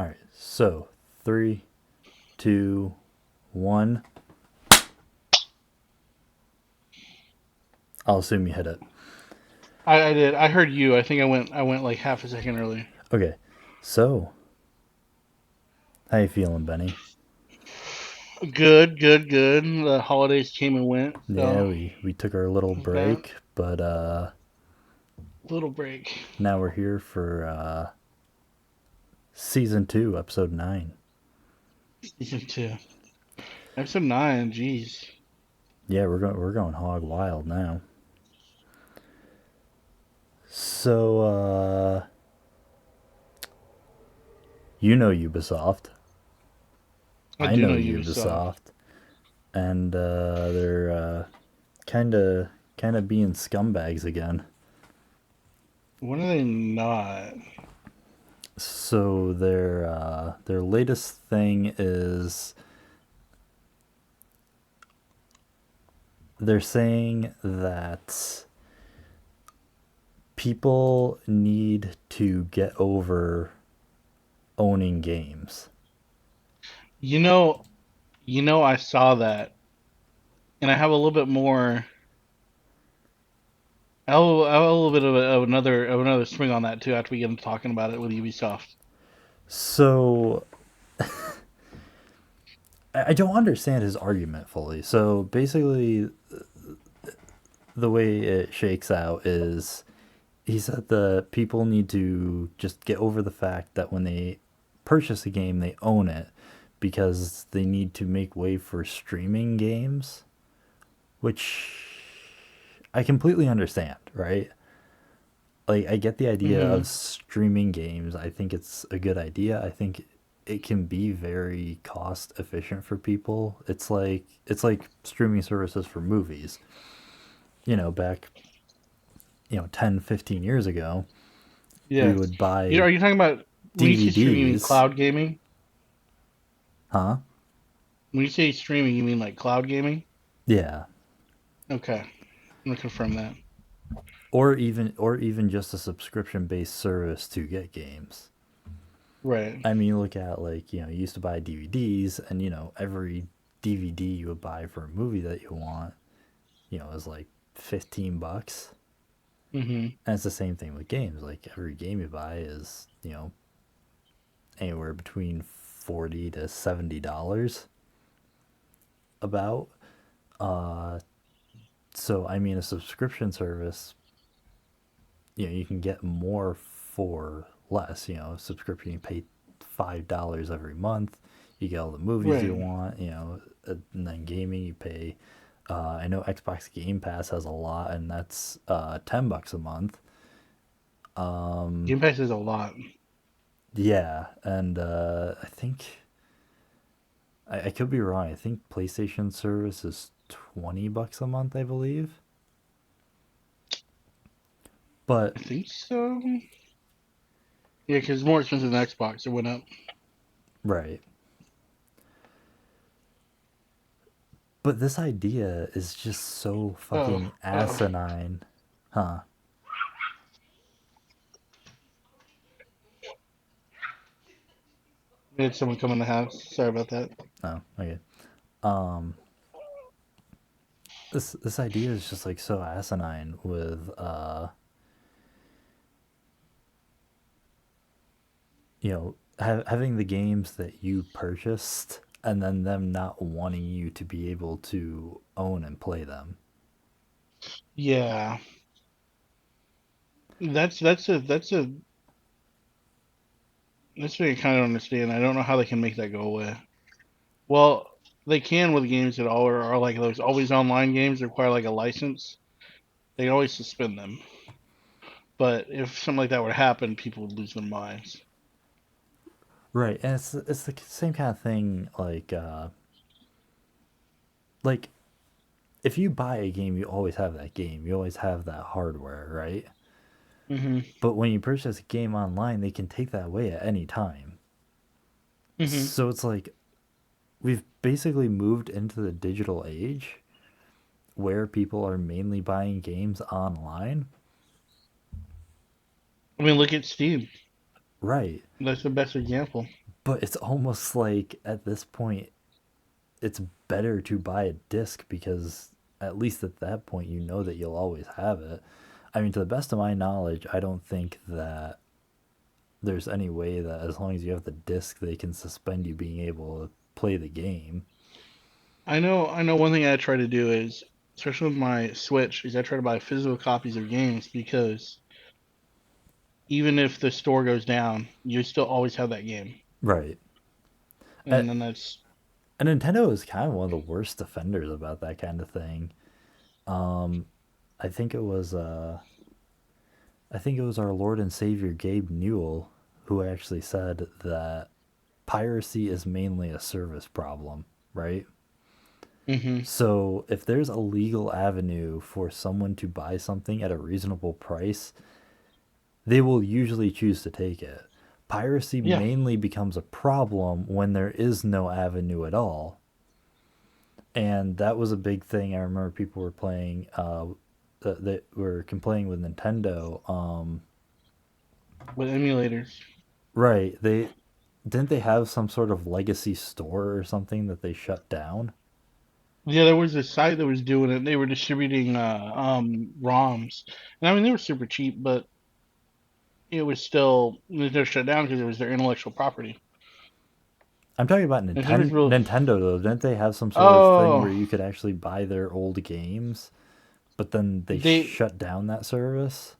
All right. So, three, two, one. I'll assume you hit it. I did. I heard you. I think I went like half a second early. Okay. So, how you feeling, Benny? Good, good, good. The holidays came and went, Yeah, so we took our little that break, but little break. now we're here for season 2, episode 9. Season 2. Episode 9, jeez. Yeah, we're going hog wild now. So, you know Ubisoft. I I do know know Ubisoft. Ubisoft, and they're kind of being scumbags again. When are they not? So their latest thing is they're saying that people need to get over owning games. You know, I saw that, and I have a little bit more. I have a little bit of another swing on that too after we get into talking about it with Ubisoft. So I don't understand his argument fully. So basically, the way it shakes out is he said the people need to just get over the fact that when they purchase a game, they own it because they need to make way for streaming games, which I completely understand, right? Like, I get the idea Hmm. of streaming games. I think it's a good idea. I think it can be very cost efficient for people. It's like streaming services for movies. Back 10, 15 years ago, we Yeah. would buy Are you talking about when you say streaming, you mean DVDs. cloud gaming? Huh? When you say streaming, you mean like cloud gaming? Yeah. Okay, I'm gonna confirm that. Or even just a subscription based service to get games. Right. I mean, you look at, like, you used to buy DVDs, and every DVD you would buy for a movie that you want, is like $15. Hmm. And it's the same thing with games. Like, every game you buy is, anywhere between 40 to $70 about. So I mean, a subscription service, you can get more for less. Subscription, you pay $5 every month, you get all the movies you Right. want. And then gaming, you pay. I know Xbox Game Pass has a lot, and that's $10 a month. Game Pass is a lot. Yeah, and I think I could be wrong. I think PlayStation service is $20 a month, I believe. But I think so. Yeah, because it's more expensive than Xbox. It went up. right, but this idea is just so Oh, fucking oh. asinine, huh? We had someone come in the house. Sorry about that. Oh, okay. Um, this idea is just like so asinine with having the games that you purchased and then them not wanting you to be able to own and play them. Yeah, that's what I kind of understand. I don't know how they can make that go away. Well, they can with games that are like those always online games that require like a license. They can always suspend them. But if something like that would happen, people would lose their minds. Right, and it's the same kind of thing, like if you buy a game, you always have that game. You always have that hardware, right? Hmm. But when you purchase a game online, they can take that away at any time. Hmm. So it's like we've basically moved into the digital age where people are mainly buying games online. I mean, look at Steam. Right. That's the best example. But it's almost like at this point, it's better to buy a disc because at least at that point, you know that you'll always have it. I mean, to the best of my knowledge, I don't think that there's any way that as long as you have the disc, they can suspend you being able to play the game. I know one thing I try to do is, especially with my Switch, is I try to buy physical copies of games because even if the store goes down, you still always have that game. Right. And then that's And Nintendo is kind of one of the worst defenders about that kind of thing. I think it was I think it was our Lord and Savior Gabe Newell who actually said that piracy is mainly a service problem, right? hmm So if there's a legal avenue for someone to buy something at a reasonable price, they will usually choose to take it. Piracy yeah. mainly becomes a problem when there is no avenue at all. And that was a big thing. I remember people were playing, that were complaining with Nintendo. With emulators. Right. They didn't they have some sort of legacy store or something that they shut down? Yeah, there was a site that was doing it. They were distributing ROMs, and I mean they were super cheap, but it was still they're shut down because it was their intellectual property. I'm talking about And some people, Nintendo though. Didn't they have some sort of thing where oh, you could actually buy their old games, but then they they shut down that service?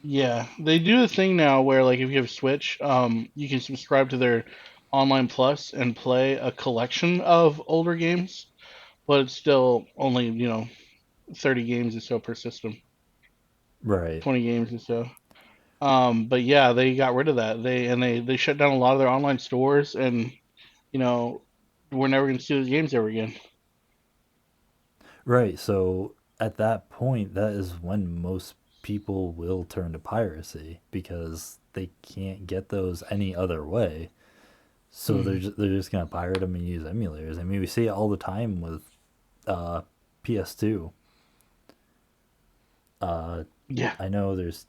yeah they do a thing now where like if you have Switch, you can subscribe to their Online Plus and play a collection of older games, but it's still only 30 games or so per system, Right. 20 games or so. But yeah, they got rid of that. They shut down a lot of their online stores, and you know, we're never going to see those games ever again. Right. So at that point, that is when most people will turn to piracy because they can't get those any other way. So Mm. they're just gonna pirate them and use emulators. I mean, we see it all the time with uh, PS2. Uh, Yeah. I know there's,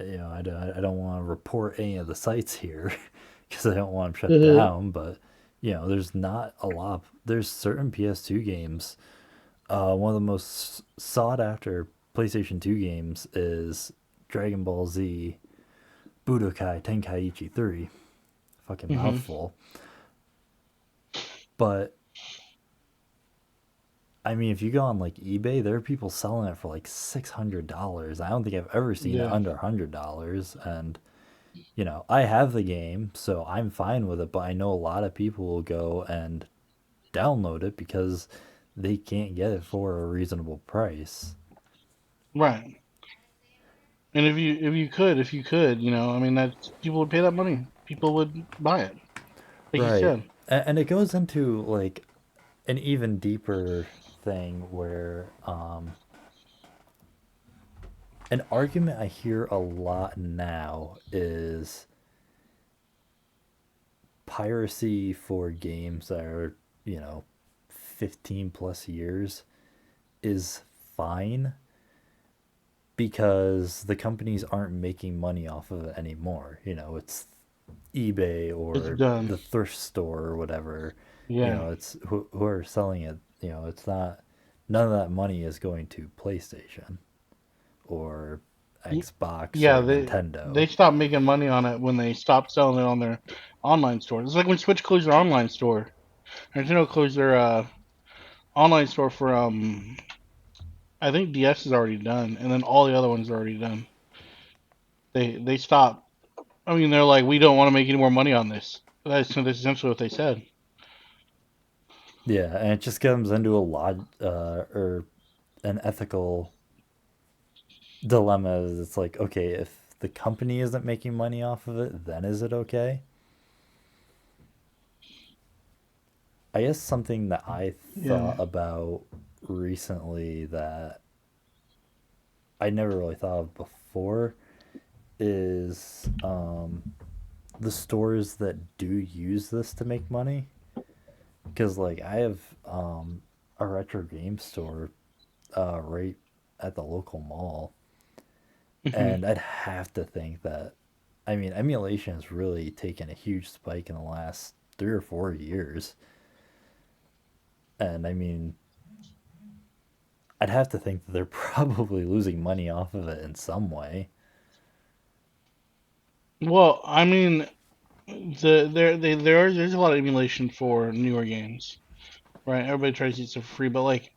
I don't want to report any of the sites here because I don't want them shut Mhm. down. But there's not a lot. There's certain PS2 games. One of the most sought after PlayStation 2 games is Dragon Ball Z Budokai Tenkaichi 3. Fucking hmm mouthful. But I mean, if you go on like eBay, there are people selling it for like $600. I don't think I've ever seen it Yeah. under $100. And I have the game, so I'm fine with it. But I know a lot of people will go and download it because they can't get it for a reasonable price. Right. And if you could, I mean, that people would pay that money. People would buy it, like you Right. said. And it goes into like an even deeper thing where an argument I hear a lot now is piracy for games that are, you know, 15 plus years is fine because the companies aren't making money off of it anymore. It's eBay It's or done. the thrift store or whatever. Yeah. It's who are selling it. It's not, none of that money is going to PlayStation or Y- Xbox Yeah. or They Nintendo. stopped making money on it when they stopped selling it on their online store. It's like when Switch closed their online store. Nintendo closed their online store for I think DS is already done, and then all the other ones are already done. They stopped. I mean, they're like, we don't want to make any more money on this. That's essentially what they said. Yeah, and it just comes into a lot or an ethical dilemma. It's like, okay, if the company isn't making money off of it, then is it okay? I guess something that I Yeah. thought about recently that I never really thought of before is the stores that do use this to make money. Because, like, I have a retro game store right at the local mall, hmm and I'd have to think that I mean, emulation has really taken a huge spike in the last 3 or 4 years. And I mean, I'd have to think that they're probably losing money off of it in some way. Well, I mean, there's a lot of emulation for newer games, right? Everybody tries to use it for free, but like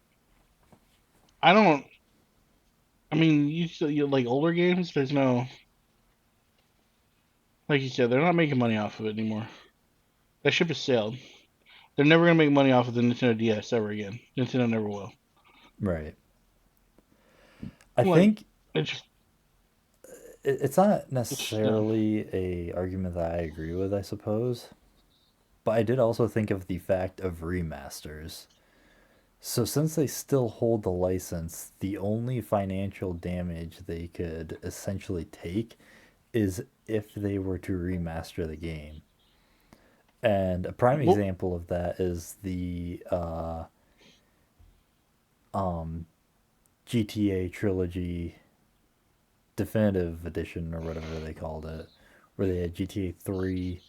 I don't. I mean, you like older games. There's no, like you said, they're not making money off of it anymore. That ship has sailed. They're never gonna make money off of the Nintendo DS ever again. Nintendo never will. Right. I Like think it's just, it's not it's just dumb. necessarily a argument that I agree with, I suppose. But I did also think of the fact of remasters. So since they still hold the license, the only financial damage they could essentially take is if they were to remaster the game. And a prime Well, example of that is the GTA trilogy definitive edition or whatever they called it, where they had GTA 3,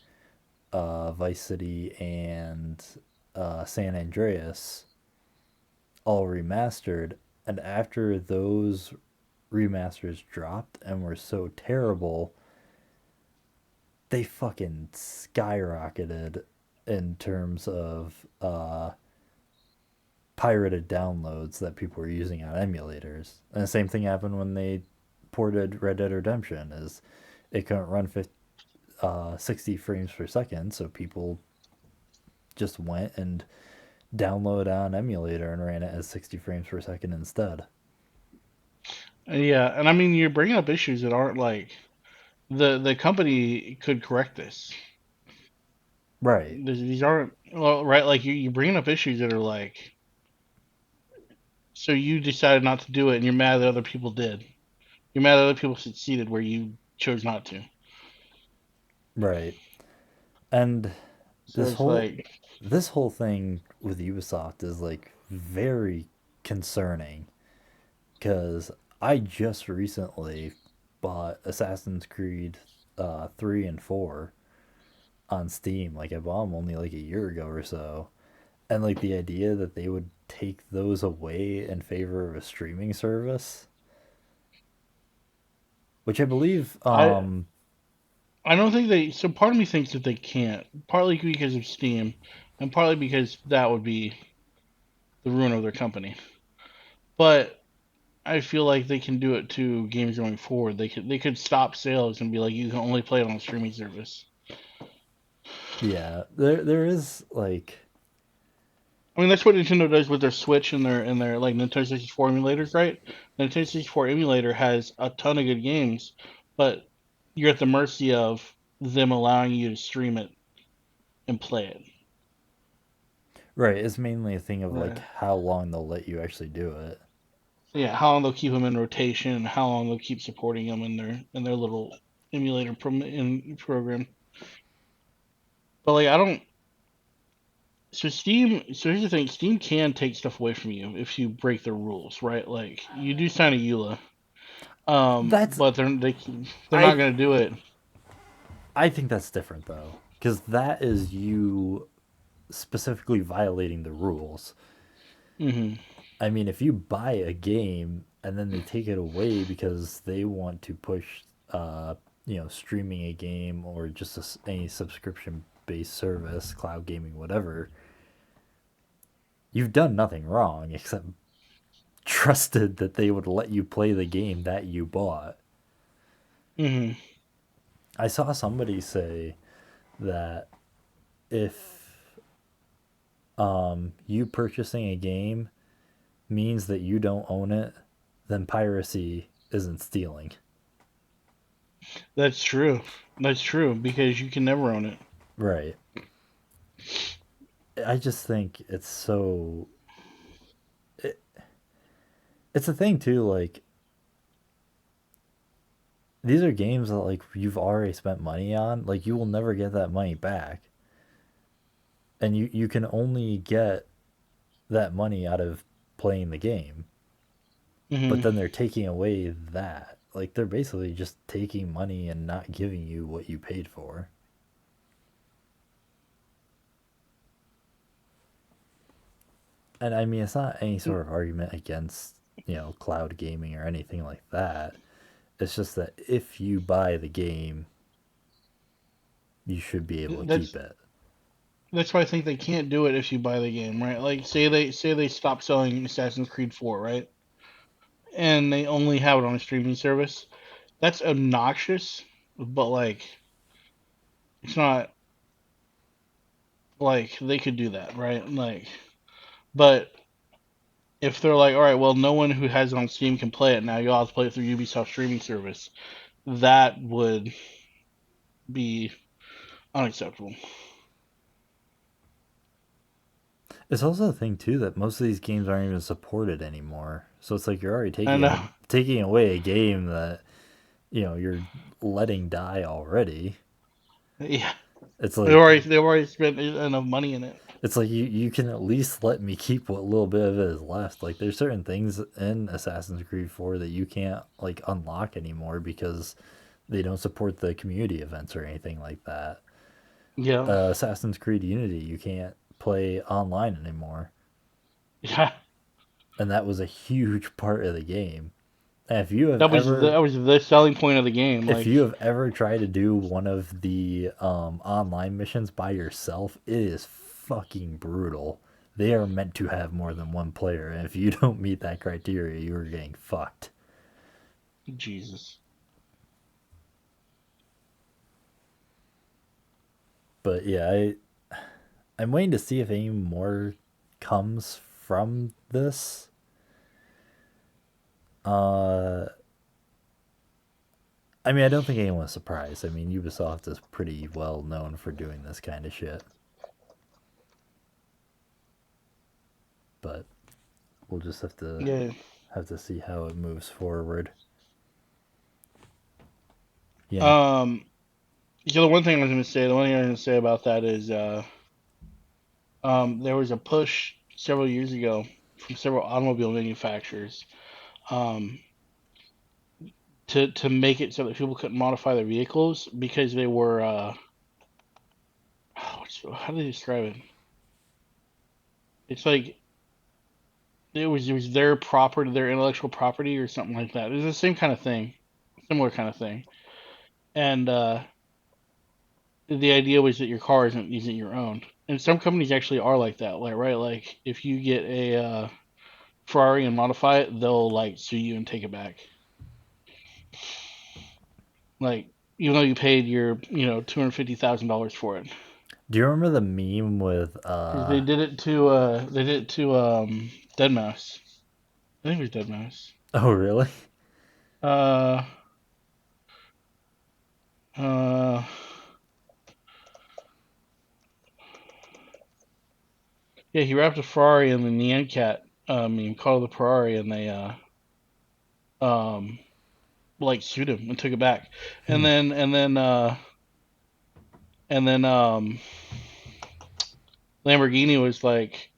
Vice City, and San Andreas all remastered. And after those remasters dropped and were so terrible, they fucking skyrocketed in terms of pirated downloads that people were using on emulators. And the same thing happened when they ported Red Dead Redemption. Is it couldn't run 60 frames per second, so people just went and downloaded on emulator and ran it as 60 frames per second instead. yeah, and I mean you're bringing up issues that aren't like the company could correct this. Right, These aren't well, right. Like you're bringing up issues that are like so you decided not to do it, and you're mad that other people did. You're mad that other people succeeded where you chose not to. right. And So this it's whole like this whole thing with Ubisoft is like very concerning because I just recently bought Assassin's Creed 3 and 4 on Steam. Like I bought them only like a year ago or so. And like the idea that they would take those away in favor of a streaming service, which I believe I I don't think they. So part of me thinks that they can't. Partly because of Steam, and partly because that would be the ruin of their company. But I feel like they can do it to games going forward. They could stop sales and be like, you can only play it on a streaming service. yeah, there is like I mean, that's what Nintendo does with their Switch and their like Nintendo 64 emulators, right? The Nintendo 64 emulator has a ton of good games, but you're at the mercy of them allowing you to stream it and play it. right, it's mainly a thing of like Right. how long they'll let you actually do it. Yeah, how long they'll keep them in rotation, and how long they'll keep supporting them in their little program. But like, I don't. So Steam. So here's the thing: Steam can take stuff away from you if you break their rules, right? Like you do sign a EULA, That's but they're not I gonna do it. I think that's different though, because that is you specifically violating the rules. Hmm. I mean, if you buy a game and then they take it away because they want to push, streaming a game or just any subscription based service, cloud gaming, whatever, you've done nothing wrong except trusted that they would let you play the game that you bought. Hmm. I saw somebody say that if you purchasing a game means that you don't own it, then piracy isn't stealing. That's true. That's true because you can never own it. Right. I just think it's so. It, it's a thing too. Like these are games that like you've already spent money on. Like you will never get that money back, and you can only get that money out of playing the game. But Hmm. then they're taking away that. like they're basically just taking money and not giving you what you paid for. And I mean, it's not any sort of argument against, cloud gaming or anything like that. It's just that if you buy the game, you should be able to keep That's it. that's why I think they can't do it if you buy the game, right? Like say they stop selling Assassin's Creed 4, right? And they only have it on a streaming service. That's obnoxious, but like it's not like they could do that, right? Like, but if they're like, all right, well, no one who has it on Steam can play it now. You all have to play it through Ubisoft streaming service. That would be unacceptable. It's also the thing too that most of these games aren't even supported anymore. So it's like you're already And taking away a game that you're letting die already. yeah, It's they've like already they've already spent enough money in it. you can at least let me keep what little bit of it is left. Like there's certain things in Assassin's Creed 4 that you can't like unlock anymore because they don't support the community events or anything like that. Yeah, Assassin's Creed Unity, you can't play online anymore, yeah. and that was a huge part of the game. And That was the selling point of the game. if Like, you have ever tried to do one of the online missions by yourself, it is fucking brutal. They are meant to have more than one player, and if you don't meet that criteria, you are getting fucked. Jesus. But yeah, I'm waiting to see if any more comes from this. Uh, I mean, I don't think anyone's surprised. I mean, Ubisoft is pretty well known for doing this kind of shit. But we'll just Yeah. have to see how it moves forward. Yeah. Um. So the one thing I was going to say, the one thing I was going to say about that is, there was a push several years ago from several automobile manufacturers, um, to make it so that people couldn't modify their vehicles because they were, how do they describe it? It's like it was their property, their intellectual property, or something like that. It was the same kind of thing, similar kind of thing, and the idea was that your car isn't your own. And some companies actually are like that, like right, like if you get a Ferrari and modify it, they'll like sue you and take it back. Like even though you paid your $250,000 for it, Do you remember the meme with because they did it to Dead Mouse. I think it was Dead Mouse. Oh really? Uh uh yeah, he wrapped a Ferrari in the Nyan Cat meme, called the Ferrari, and they um like sued him and took it back. And Hmm. then and then and then Lamborghini was like,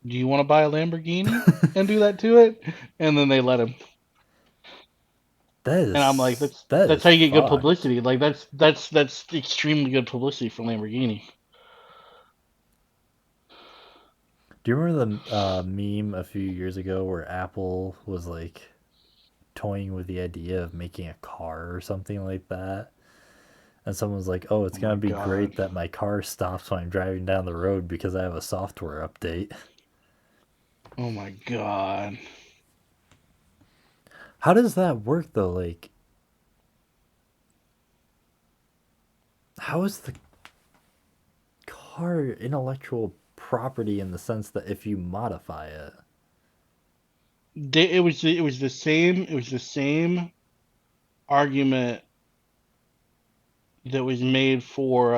"Do you want to buy a Lamborghini and do that to it?" And then they let him. And I'm like, that that's is how you get good fucked. publicity. Like that's extremely good publicity for Lamborghini. Do you remember the meme a few years ago where Apple was like toying with the idea of making a car or something like that? And someone was like, "Oh, it's Oh gonna my be god. great that my car stops when I'm driving down the road because I have a software update." Oh my god. How does that work though? Like, how is the car intellectual property in the sense that if you modify it? It was the same argument that was made for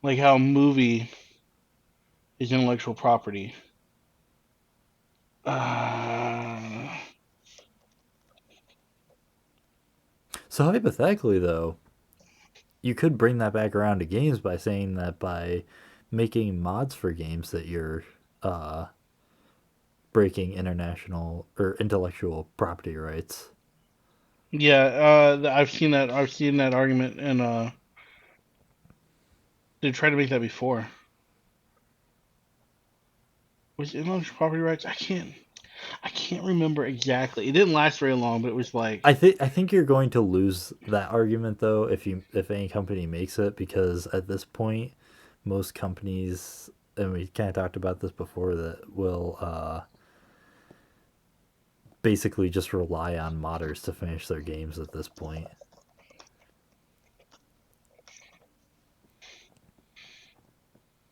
like how a movie is intellectual property. Uh, So hypothetically, though, you could bring that back around to games by saying that by making mods for games that you're uh, breaking international or intellectual property rights. Yeah, I've seen that. I've seen that argument, and they tried to make that before. Was it intellectual property rights? I can't remember exactly. It didn't last very long, but it was like, I think you're going to lose that argument though if any company makes it, because at this point most companies, and we kind of talked about this before, that will basically just rely on modders to finish their games at this point.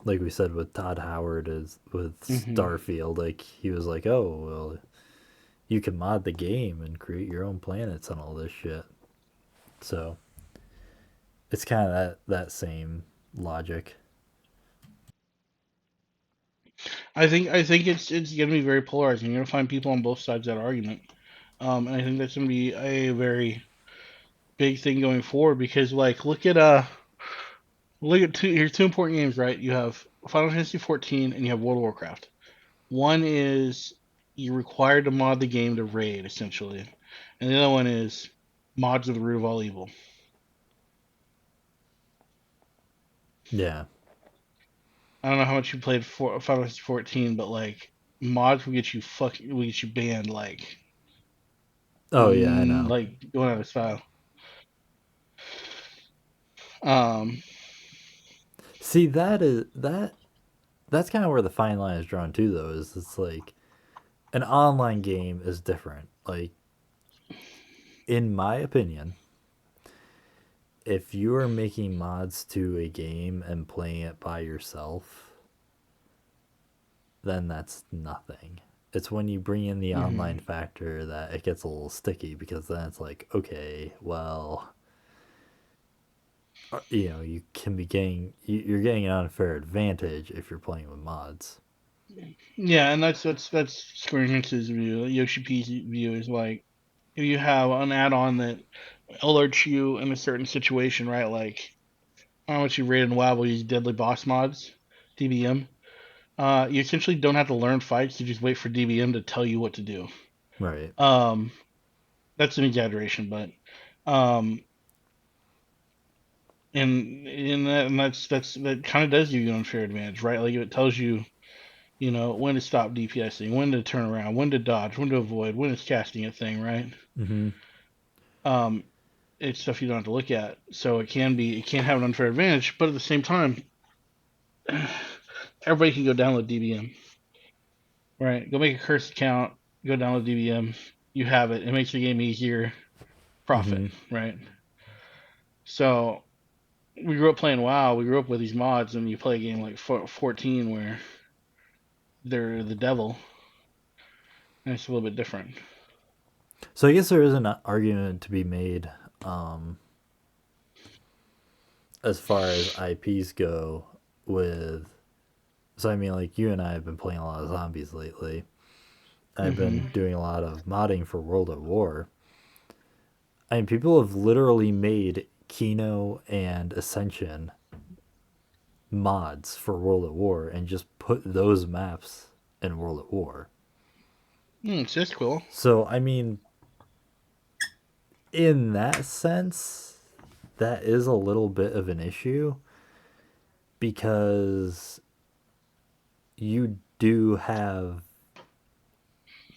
Like we said with Todd Howard is with hmm Starfield, like he was like, "Oh, well, you can mod the game and create your own planets and all this shit." So, it's kind of that same logic. I think it's gonna be very polarizing. You're gonna find people on both sides of that argument, and I think that's gonna be a very big thing going forward because, like, look at here's two important games, right? You have Final Fantasy 14 and you have World of Warcraft. One is you're required to mod the game to raid essentially, and the other one is mods are the root of all evil. Yeah. I don't know how much you played Final Fantasy 14, but like mods will get you banned Oh yeah, I know. like going out of style. Um, See, that's kind of where the fine line is drawn too, though. Is it's like an online game is different. Like, in my opinion, if you are making mods to a game and playing it by yourself, then that's nothing. It's when you bring in the online mhm. factor that it gets a little sticky, because then it's like, okay, well, you can be getting you're getting an unfair advantage if you're playing with mods. Yeah, and that's Square Enix's view. Yoshi P's view is like if you have an add-on that alerts you in a certain situation, right? Like I don't know what you rated in WoW, will use Deadly Boss mods, DBM. You essentially don't have to learn fights. You just wait for DBM to tell you what to do. Right. Um, that's an exaggeration, but um, that kind of does give you an unfair advantage, right? Like it tells you, when to stop DPSing, when to turn around, when to dodge, when to avoid, when it's casting a thing, right? Mm-hmm. Um, it's stuff you don't have to look at, so it can have an unfair advantage, but at the same time, everybody can go download DBM, right? Go make a curse account, go download DBM. You have it. It makes the game easier. Profit, Mm-hmm. right? So we grew up playing WoW. We grew up with these mods, and you play a game like 14 where they're the devil, and it's a little bit different. So I guess there is an argument to be made, um, as far as IPs go. With So I mean, like, you and I have been playing a lot of zombies lately. I've hmm been doing a lot of modding for World at War. I mean, people have literally made Kino and Ascension mods for World at War and just put those maps in World at War. So that's cool. So I mean, in that sense, that is a little bit of an issue, because you do have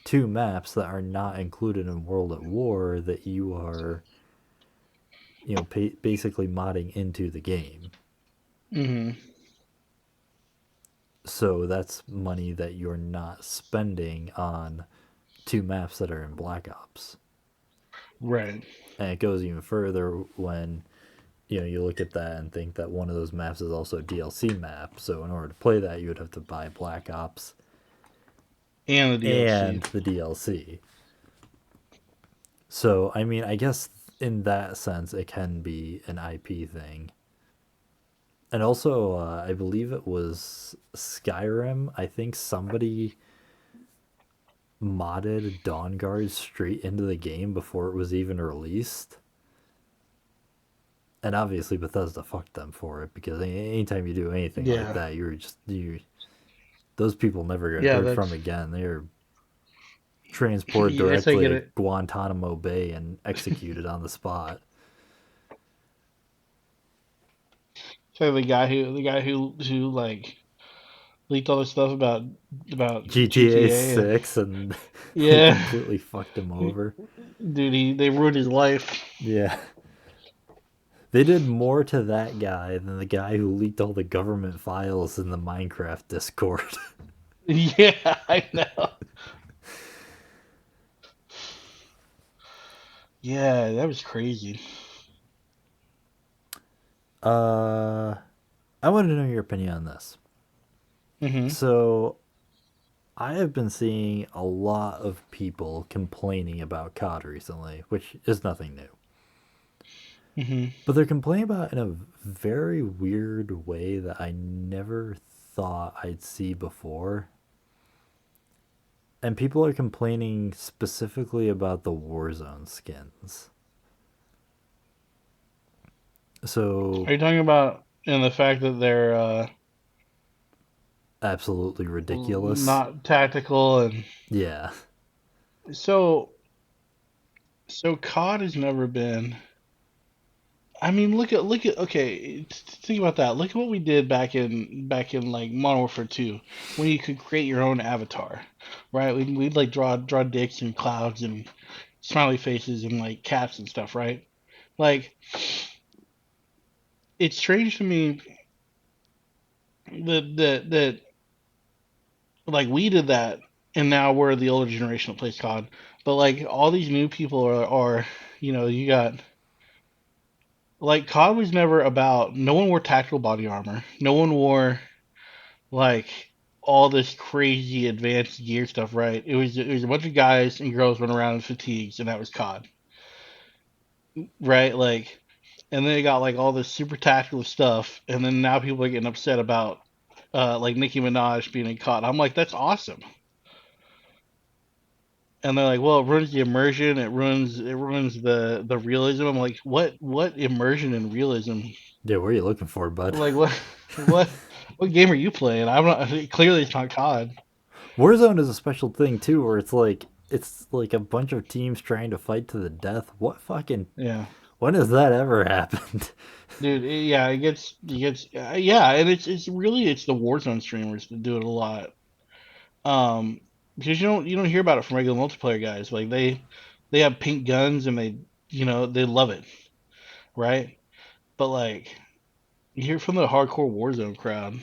two maps that are not included in World at War that you are, basically modding into the game. hmm So that's money that you're not spending on two maps that are in Black Ops. Right. And it goes even further when you look at that and think that one of those maps is also a DLC map. So in order to play that, you would have to buy Black Ops And the DLC. and the DLC. So I mean, I guess in that sense, it can be an IP thing. And also, I believe it was Skyrim. I think somebody modded Dawn Guard straight into the game before it was even released. And obviously Bethesda fucked them for it, because anytime you do anything like Yeah. that, those people never get Yeah, heard that's from again. They're transported Yes, I directly get to it. Guantanamo Bay and executed on the spot. So the guy who like leaked all this stuff about GTA GTA and 6 and like yeah, completely fucked him over. dude, they ruined his life. Yeah. They did more to that guy than the guy who leaked all the government files in the Minecraft Discord. Yeah, I know. Yeah, that was crazy. uh I want to know your opinion on this. Mhm. So, I have been seeing a lot of people complaining about COD recently, which is nothing new. Mhm. But they're complaining about it in a very weird way that I never thought I'd see before. And people are complaining specifically about the Warzone skins. So, Are you talking about in the fact that they're absolutely ridiculous. not tactical and Yeah. so COD has never been. I mean, look at okay. Think about that. Look at what we did back in like Modern Warfare 2, when you could create your own avatar, right? We'd like draw dicks and clouds and smiley faces and like cats and stuff, right? Like it's strange to me that like we did that and now we're the older generation that plays COD, but like all these new people are you got like COD was never about. No one wore tactical body armor. No one wore like all this crazy advanced gear stuff, right? It was a bunch of guys and girls running around in fatigues, and that was COD, right? Like, and then they got like all this super tactical stuff, and then now people are getting upset about like Nicki Minaj being in COD. I'm like, that's awesome. And they're like, well, it ruins the immersion. It ruins the realism. I'm like, what immersion and realism? Yeah, what are you looking for, bud? Like what what game are you playing? I'm not. Clearly, it's not COD. Warzone is a special thing too, where it's like a bunch of teams trying to fight to the death. What fucking Yeah. when has that ever happened? Dude, yeah, it gets yeah, and it's really it's the Warzone streamers that do it a lot. Um, because you don't hear about it from regular multiplayer guys. Like they have pink guns and they love it, right? But like you hear from the hardcore Warzone crowd.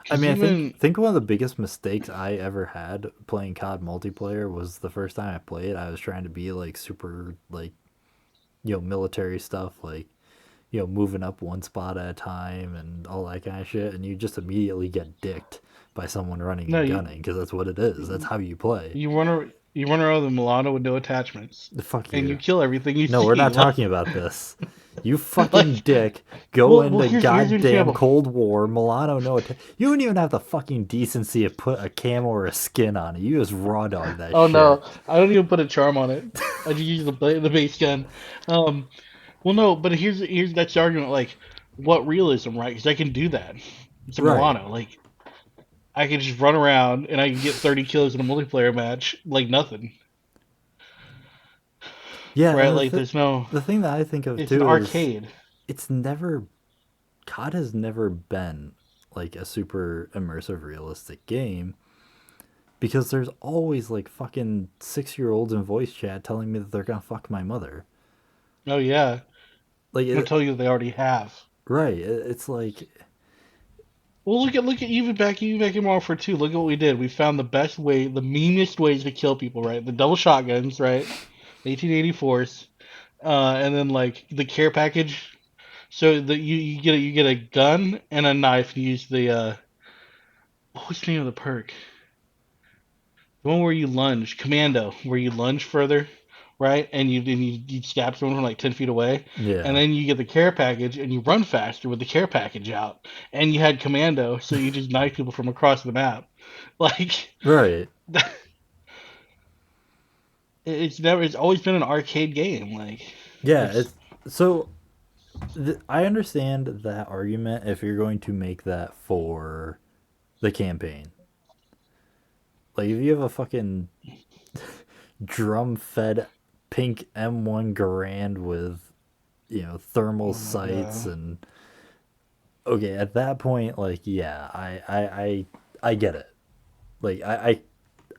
I Because mean, I think even think one of the biggest mistakes I ever had playing COD multiplayer was the first time I played. I was trying to be like super like military stuff, like moving up one spot at a time and all that kind of shit, and you just immediately get dicked by someone running no, and gunning because that's what it is. That's you how you play. you run around the Milano with no attachments, Fuck and you you. kill everything you No, we're see. not talking about this. You fucking Like, dick. Go well, into here's an goddamn example. Cold War. Milano, no. You don't even have the fucking decency to put a camo or a skin on it. You just raw dog that Oh shit. no, I don't even put a charm on it. I just use the base gun. Um, well, no, but here's that's the argument. Like, what realism, right? Because I can do that. It's a Right. Milano. Like, I can just run around and I can get 30 kills in a multiplayer match like nothing, Yeah, right? and Like, there's no. the thing that I think of It's an too is arcade. it's never COD has never been like a super immersive realistic game because there's always like fucking 6-year-olds in voice chat telling me that they're gonna fuck my mother. Oh yeah, Like I'm gonna it, tell you they already have. right. It's like Well, look at even back in Modern Warfare 2. Look at what we did. We found the best way, the meanest ways to kill people, right? The double shotguns, right? 1884s, and then like the care package. So that you get a gun and a knife. You use the what was the name of the perk? The one where you lunge, commando, where you lunge further, right? And you stab someone from like 10 feet away, and yeah. then you get the care package and you run faster with the care package out. And you had commando, so you just knife people from across the map. Like Right. it's always been an arcade game. Like Yeah, it's it's so I understand that argument if you're going to make that for the campaign. Like if you have a fucking drum fed pink M1 Garand with, thermal Oh my sights. god. And okay, at that point, like, yeah, I get it. Like,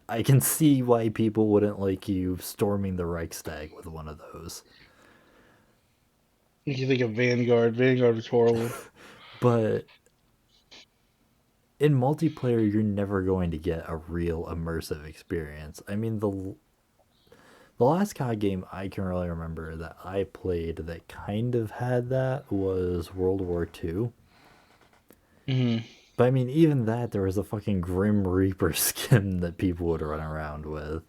I can see why people wouldn't like you storming the Reichstag with one of those. You think of Vanguard. Vanguard was horrible. But in multiplayer, you're never going to get a real immersive experience. I mean, the last COD game I can really remember that I played that kind of had that was World War II. Hmm. But I mean, even that, there was a fucking Grim Reaper skin that people would run around with.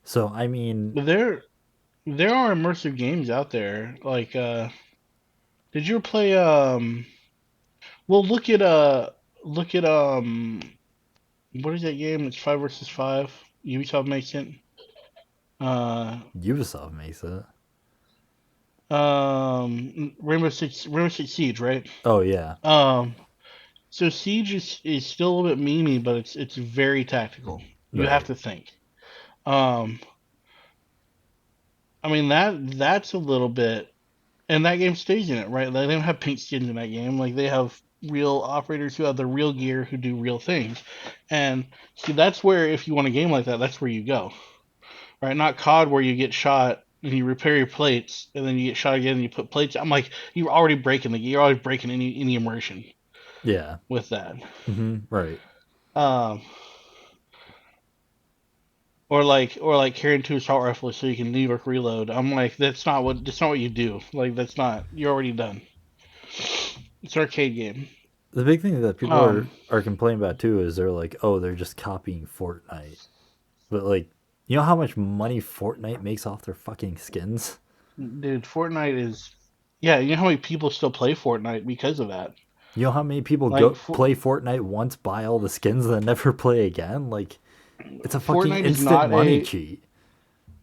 So, I mean, But there are immersive games out there. Like, did you play? Well, look at what is that game? It's 5 versus 5. Ubisoft makes it. Uh, Ubisoft makes it. Rainbow Six Siege, right? Oh, yeah. Um, so Siege is still a little bit memey, but it's very tactical. You have Right. to think. Um, I mean that's a little bit, and that game stays in it, right? Like, they don't have pink skins in that game. Like, they have real operators who have the real gear who do real things, and see that's where, if you want a game like that, that's where you go, right? Not COD where you get shot and you repair your plates and then you get shot again and you put plates. I'm like, you're already breaking any immersion Yeah. with that. Right. Um, or like carrying two assault rifles so you can leave or reload. I'm like, that's not what you do. Like, that's not, you're already done. It's an arcade game. The big thing that people Um, are complaining about too is they're like, oh, they're just copying Fortnite. But like, you know how much money Fortnite makes off their fucking skins? dude, Fortnite is, yeah. You know how many people still play Fortnite because of that? You know how many people Like, go play Fortnite once, buy all the skins, and then never play again? Like, it's a fucking Fortnite is instant not money a cheat.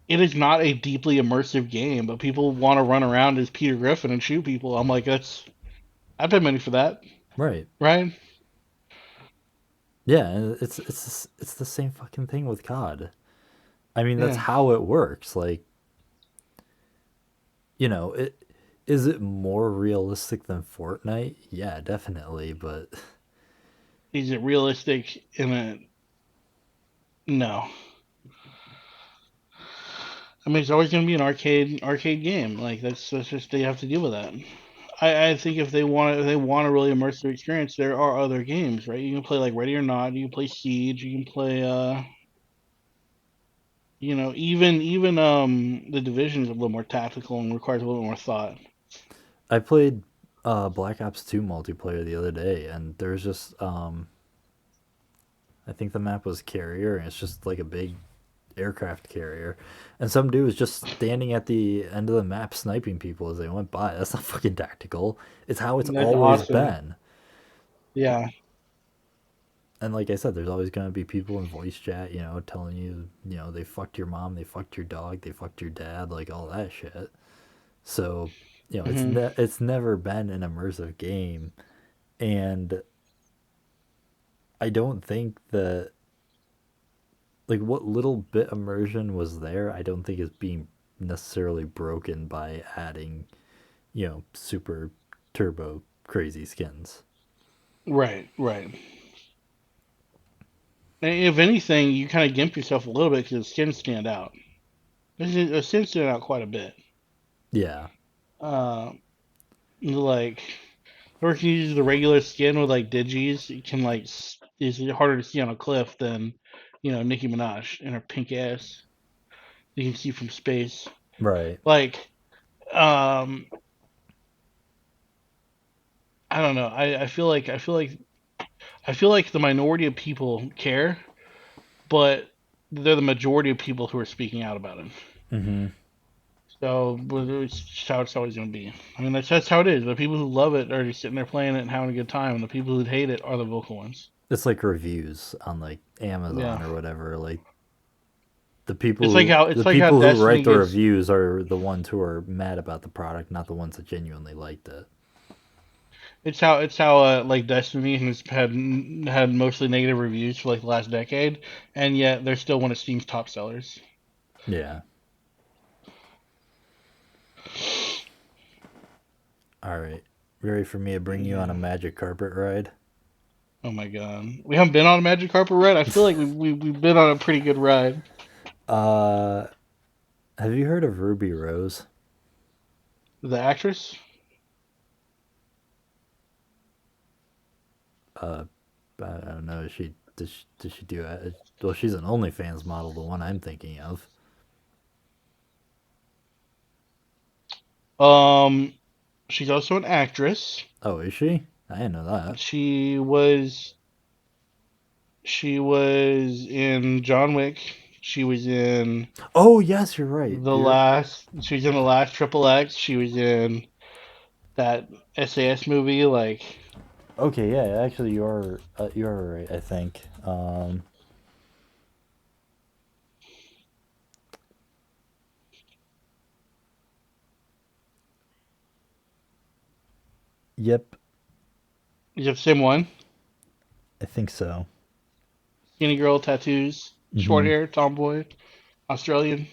it is not a deeply immersive game, but people want to run around as Peter Griffin and shoot people. I'm like, I'd pay money for that, Right. right? Yeah, and it's the same fucking thing with COD. I mean, that's Yeah. how it works. Like, it is it more realistic than Fortnite? Yeah, definitely, but Is it realistic in a no? I mean, it's always going to be an arcade game. Like, that's just, they have to deal with that. I think if they want a really immersive experience, there are other games, right? You can play like Ready or Not. You can play Siege. You can play even the Division is a little more tactical and requires a little more thought. I played Black Ops 2 multiplayer the other day, and there's just I think the map was carrier, and it's just like a big aircraft carrier, and some dude was just standing at the end of the map sniping people as they went by. That's not fucking tactical. It's how it's That's always awesome. been. Yeah. And like I said, there's always gonna be people in voice chat, telling you, they fucked your mom, they fucked your dog, they fucked your dad, like all that shit. So, Hmm. it's never been an immersive game, and I don't think that, like, what little bit immersion was there, I don't think is being necessarily broken by adding, super turbo crazy skins. Right, right. And if anything, you kind of gimp yourself a little bit because the skins stand out. The skins stand out quite a bit. Yeah. Uh, like, or if you use the regular skin with like digis, it can like is harder to see on a cliff than, Nicki Minaj and her pink ass. You can see from space. Right. Like, um, I don't know. I feel like the minority of people care, but they're the majority of people who are speaking out about it. Mm-hmm. So it's just how it's always going to be. I mean, that's how it is. The people who love it are just sitting there playing it and having a good time, and the people who hate it are the vocal ones. It's like reviews on like Yeah, Amazon or whatever. Like, it's the like how people who Destiny write the gets. reviews are the ones who are mad about the product, not the ones that genuinely liked it. It's how like Destiny has had mostly negative reviews for like the last decade, and yet they're still one of Steam's top sellers. Yeah. All right. Ready for me to bring you on a Yeah. magic carpet ride? Oh my god, we haven't been on a Magic Carpet ride. I feel like we've been on a pretty good ride. Uh, have you heard of Ruby Rose? The actress. Uh, I don't know. Does she do it? Well, she's an OnlyFans model, the one I'm thinking of. Um, she's also an actress. Oh, is she? I didn't know that. She was she was in John Wick. She was in Oh, yes, you're right. You're She was in the last Triple X. She was in that SAS movie. Like, okay. Yeah, actually, you're right. I think. Yep, you have the same one. I think so. Skinny girl, tattoos, short Mm-hmm. hair, tomboy, Australian.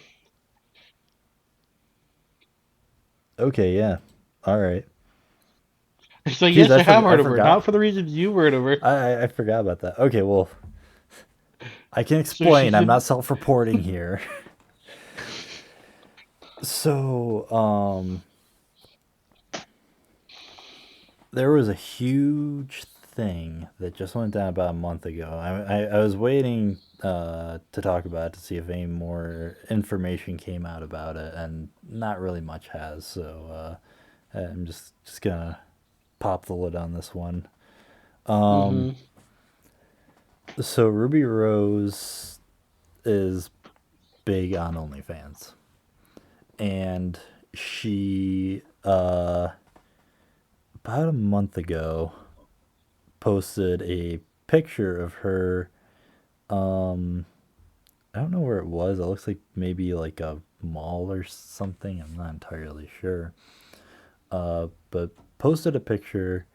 Okay. Yeah. All right. So Jeez, yes, I have I heard of her. Not forgot. for the reasons you've heard of her. I forgot about that. Okay. Well, I can So explain. she's I'm in. not self-reporting here. So, there was a huge thing that just went down about a month ago. I was waiting to talk about it to see if any more information came out about it, and not really much has. So I'm just gonna pop the lid on this one. Mm-hmm. So Ruby Rose is big on OnlyFans, and she about a month ago posted a picture of her. Um, I don't know where it was. It looks like maybe like a mall or something. I'm not entirely sure. But posted a picture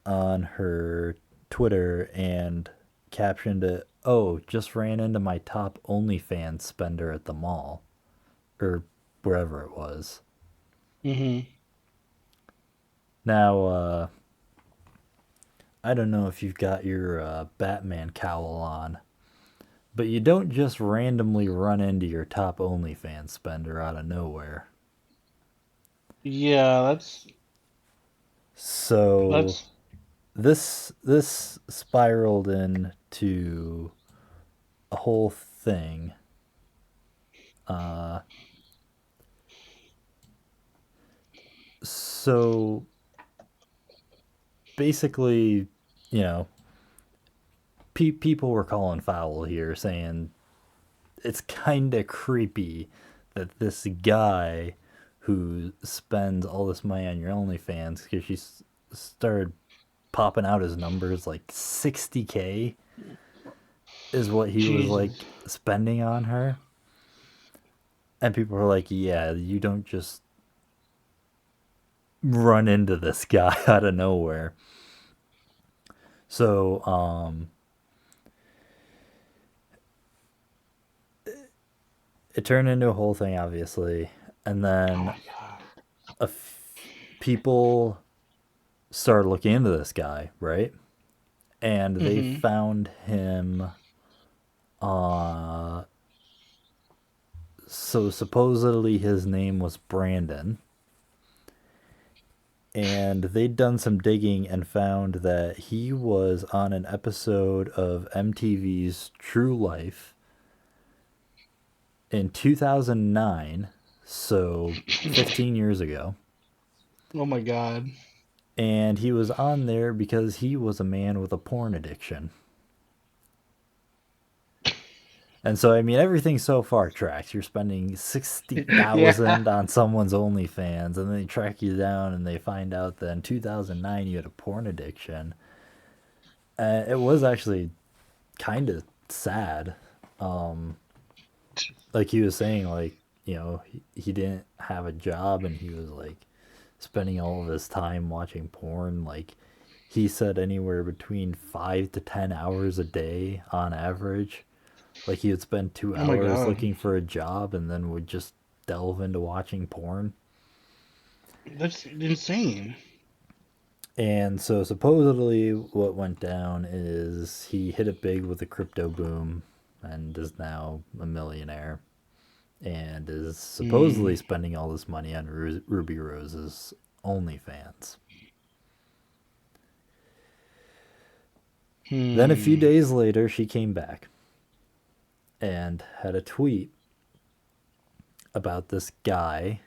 on her Twitter and captioned it, "Oh, just ran into my top OnlyFans spender at the mall," or wherever it was. Mm-hmm. Now, I don't know if you've got your Batman cowl on, but you don't just randomly run into your top OnlyFans spender out of nowhere. Yeah, So that's this spiraled into a whole thing. Uh, so basically, you know, people were calling foul here, saying it's kind of creepy that this guy who spends all this money on your OnlyFans, because started popping out his numbers like 60K is what he was like Jesus. spending on her. And people were like, yeah, you don't just run into this guy out of nowhere. So, it turned into a whole thing, obviously. And Oh then my god. people started looking into this guy, right? And they Mm-hmm. found him. Uh, so supposedly his name was Brandon. And they'd done some digging and found that he was on an episode of MTV's True Life in 2009, so 15 years ago. Oh my god. And he was on there because he was a man with a porn addiction. And so, I mean, everything so far tracks. You're spending Yeah. 60,000 on someone's OnlyFans, and then they track you down and they find out that in 2009 you had a porn addiction. It was actually kind of sad. Like he was saying, like, he didn't have a job and he was like spending all of his time watching porn. Like, he said anywhere between 5 to 10 hours a day on average. Like, he would spend two Oh my hours god, looking for a job and then would just delve into watching porn. that's insane. And so supposedly what went down is he hit it big with the crypto boom and is now a millionaire and is supposedly Hmm. spending all this money on Ruby Rose's OnlyFans. Then a few Hmm. days later, she came back and had a tweet about this guy,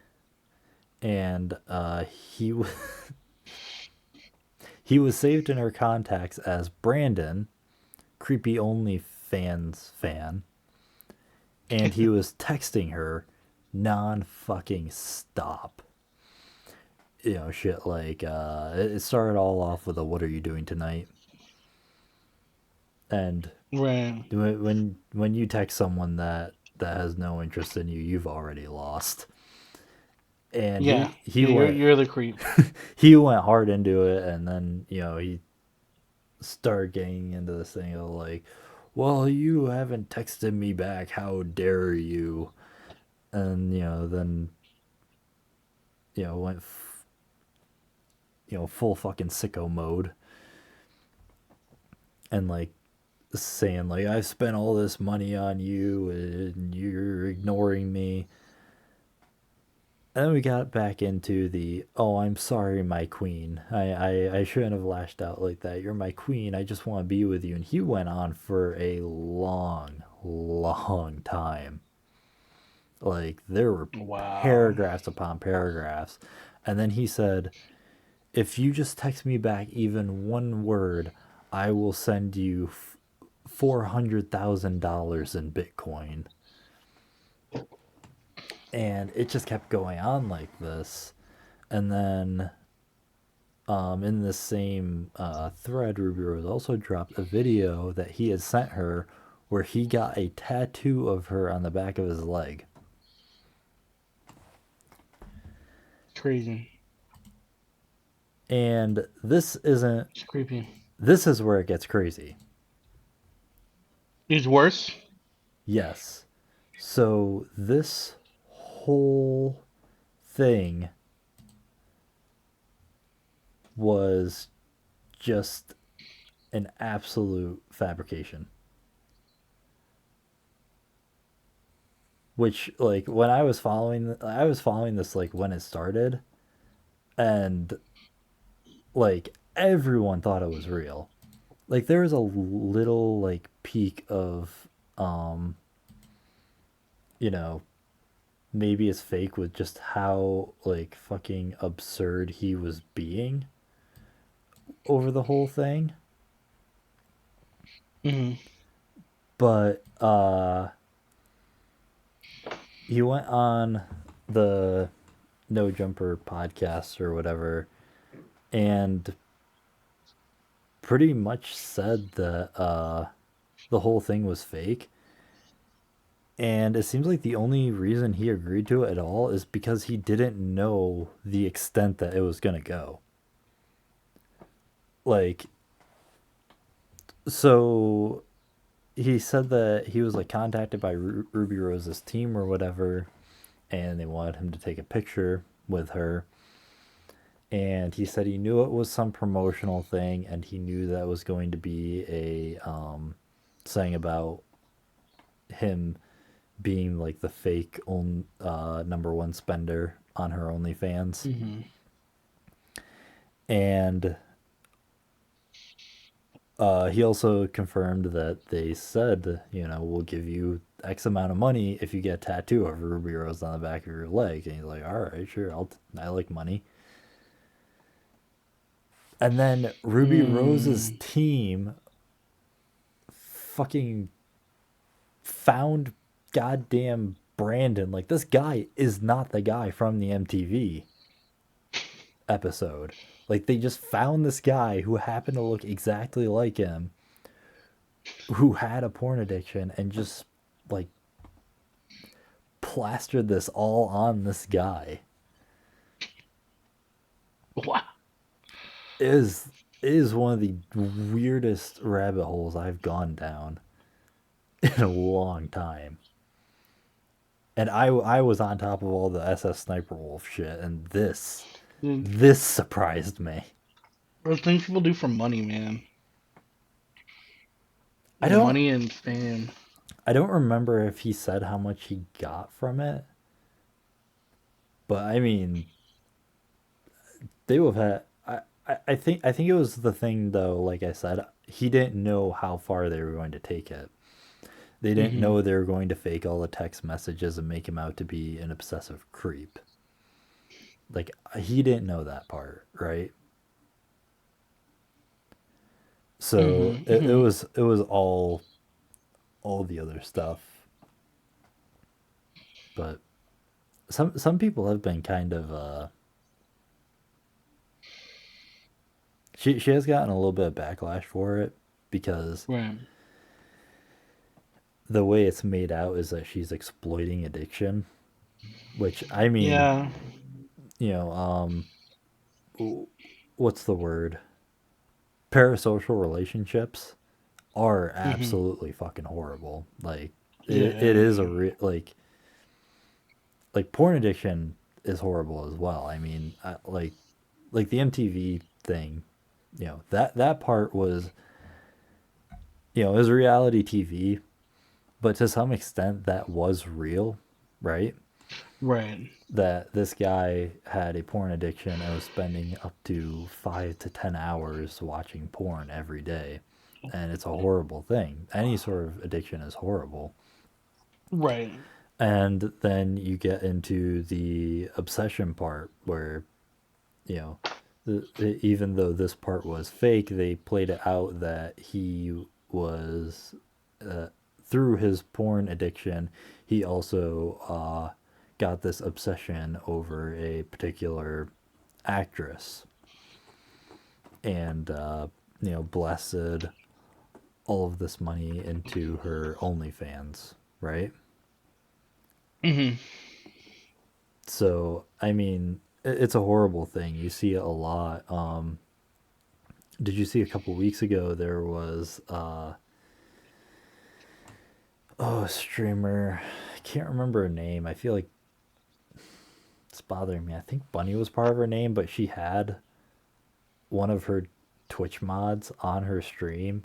and he was saved in her contacts as Brandon, creepy OnlyFans fan, and he was texting her non fucking stop. You know, shit like it started all off with a "What are you doing tonight?" And Right. when you text someone that has no interest in you, you've already lost. And Yeah. he Yeah. You're went you're the creep. he went hard into it, and then he started getting into this thing of like, well, you haven't texted me back, how dare you? And then went full fucking sicko mode, and like saying like, I've spent all this money on you and you're ignoring me. And then we got back into the, oh, I'm sorry, my queen. I shouldn't have lashed out like that. You're my queen. I just want to be with you. And he went on for a long, long time. Like, there were Wow. paragraphs upon paragraphs. And then he said, if you just text me back even one word, I will send you $400,000 in Bitcoin. And it just kept going on like this. And then in the same thread, Ruby Rose also dropped a video that he had sent her where he got a tattoo of her on the back of his leg. Crazy. And this isn't, It's creepy. this is where it gets crazy. It's worse. Yes. So this whole thing was just an absolute fabrication. Which, like, when I was following this like when it started, and like everyone thought it was real. Like, there was a little like peak of um you know maybe it's fake with just how like fucking absurd he was being over the whole thing. Hmm. But he went on the No Jumper podcast or whatever, and pretty much said that the whole thing was fake. And it seems like the only reason he agreed to it at all is because he didn't know the extent that it was going to go. Like, so he said that he was like contacted by Ruby Rose's team or whatever, and they wanted him to take a picture with her. And he said he knew it was some promotional thing, and he knew that was going to be a saying about him being like the fake number one spender on her OnlyFans. Hmm. And he also confirmed that they said, we'll give you X amount of money if you get a tattoo of Ruby Rose on the back of your leg. And he's like, all right, sure, I like money. And then Ruby Rose's Mm. team fucking found goddamn Brandon. Like, this guy is not the guy from the MTV episode. Like, they just found this guy who happened to look exactly like him, who had a porn addiction, and just like plastered this all on this guy. is is one of the weirdest rabbit holes I've gone down in a long time. And I was on top of all the SS Sniper Wolf shit, and Dude, this surprised me. those things people do for money, man. I don't Money and fame. I don't remember if he said how much he got from it, but I mean, they would have had. I think it was the thing though. Like I said, he didn't know how far they were going to take it. They didn't Hmm. know they were going to fake all the text messages and make him out to be an obsessive creep. Like he didn't know that part, right? So Hmm. it Hmm. was it was all the other stuff. But some people have been kind of she has gotten a little bit of backlash for it because Right. the way it's made out is that she's exploiting addiction, which I mean, Yeah. you know, what's the word? Parasocial relationships are Hmm. absolutely fucking horrible. Like it Yeah. is like porn addiction is horrible as well. I mean, like the MTV thing, that part was, it was reality TV, but to some extent that was real, right? Right. That this guy had a porn addiction and was spending up to 5 to 10 hours watching porn every day. And it's a horrible thing. Any sort of addiction is horrible. Right. And then you get into the obsession part where, you know, even though this part was fake, they played it out that he was, uh, through his porn addiction, he also got this obsession over a particular actress and, blasted all of this money into her OnlyFans, right? Hmm. So, I mean, it's a horrible thing. You see it a lot. Did you see a couple weeks ago there was a streamer, I can't remember her name. I feel like it's bothering me. I think Bunny was part of her name, but she had one of her Twitch mods on her stream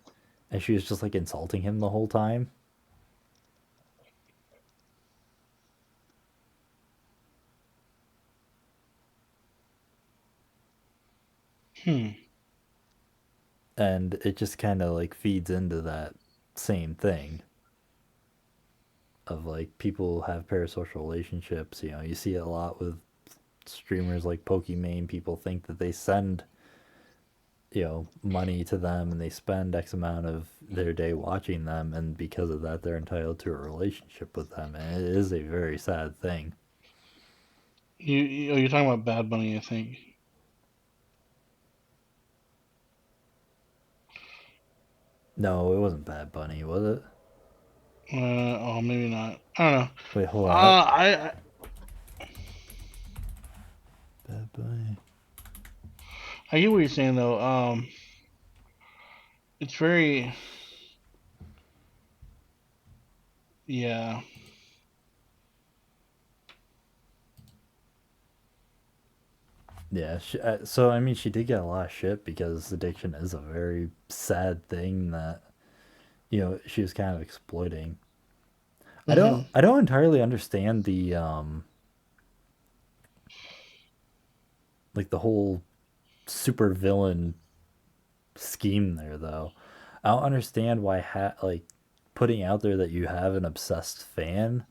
and she was just like insulting him the whole time. Hmm. And it just kind of like feeds into that same thing of like people have parasocial relationships. You see it a lot with streamers like Pokimane. People think that they send, money to them and they spend X amount of their day watching them, and because of that, they're entitled to a relationship with them. And it is a very sad thing. You're talking about Bad Bunny, I think. No, it wasn't Bad Bunny, was it? Oh, maybe not. I don't know. Wait, hold on. I Bad Bunny. I get what you're saying though. It's very, yeah. Yeah, so I mean, she did get a lot of shit because addiction is a very sad thing that, she was kind of exploiting. I don't Hmm. I don't entirely understand the like the whole super villain scheme there though. I don't understand why like putting out there that you have an obsessed fan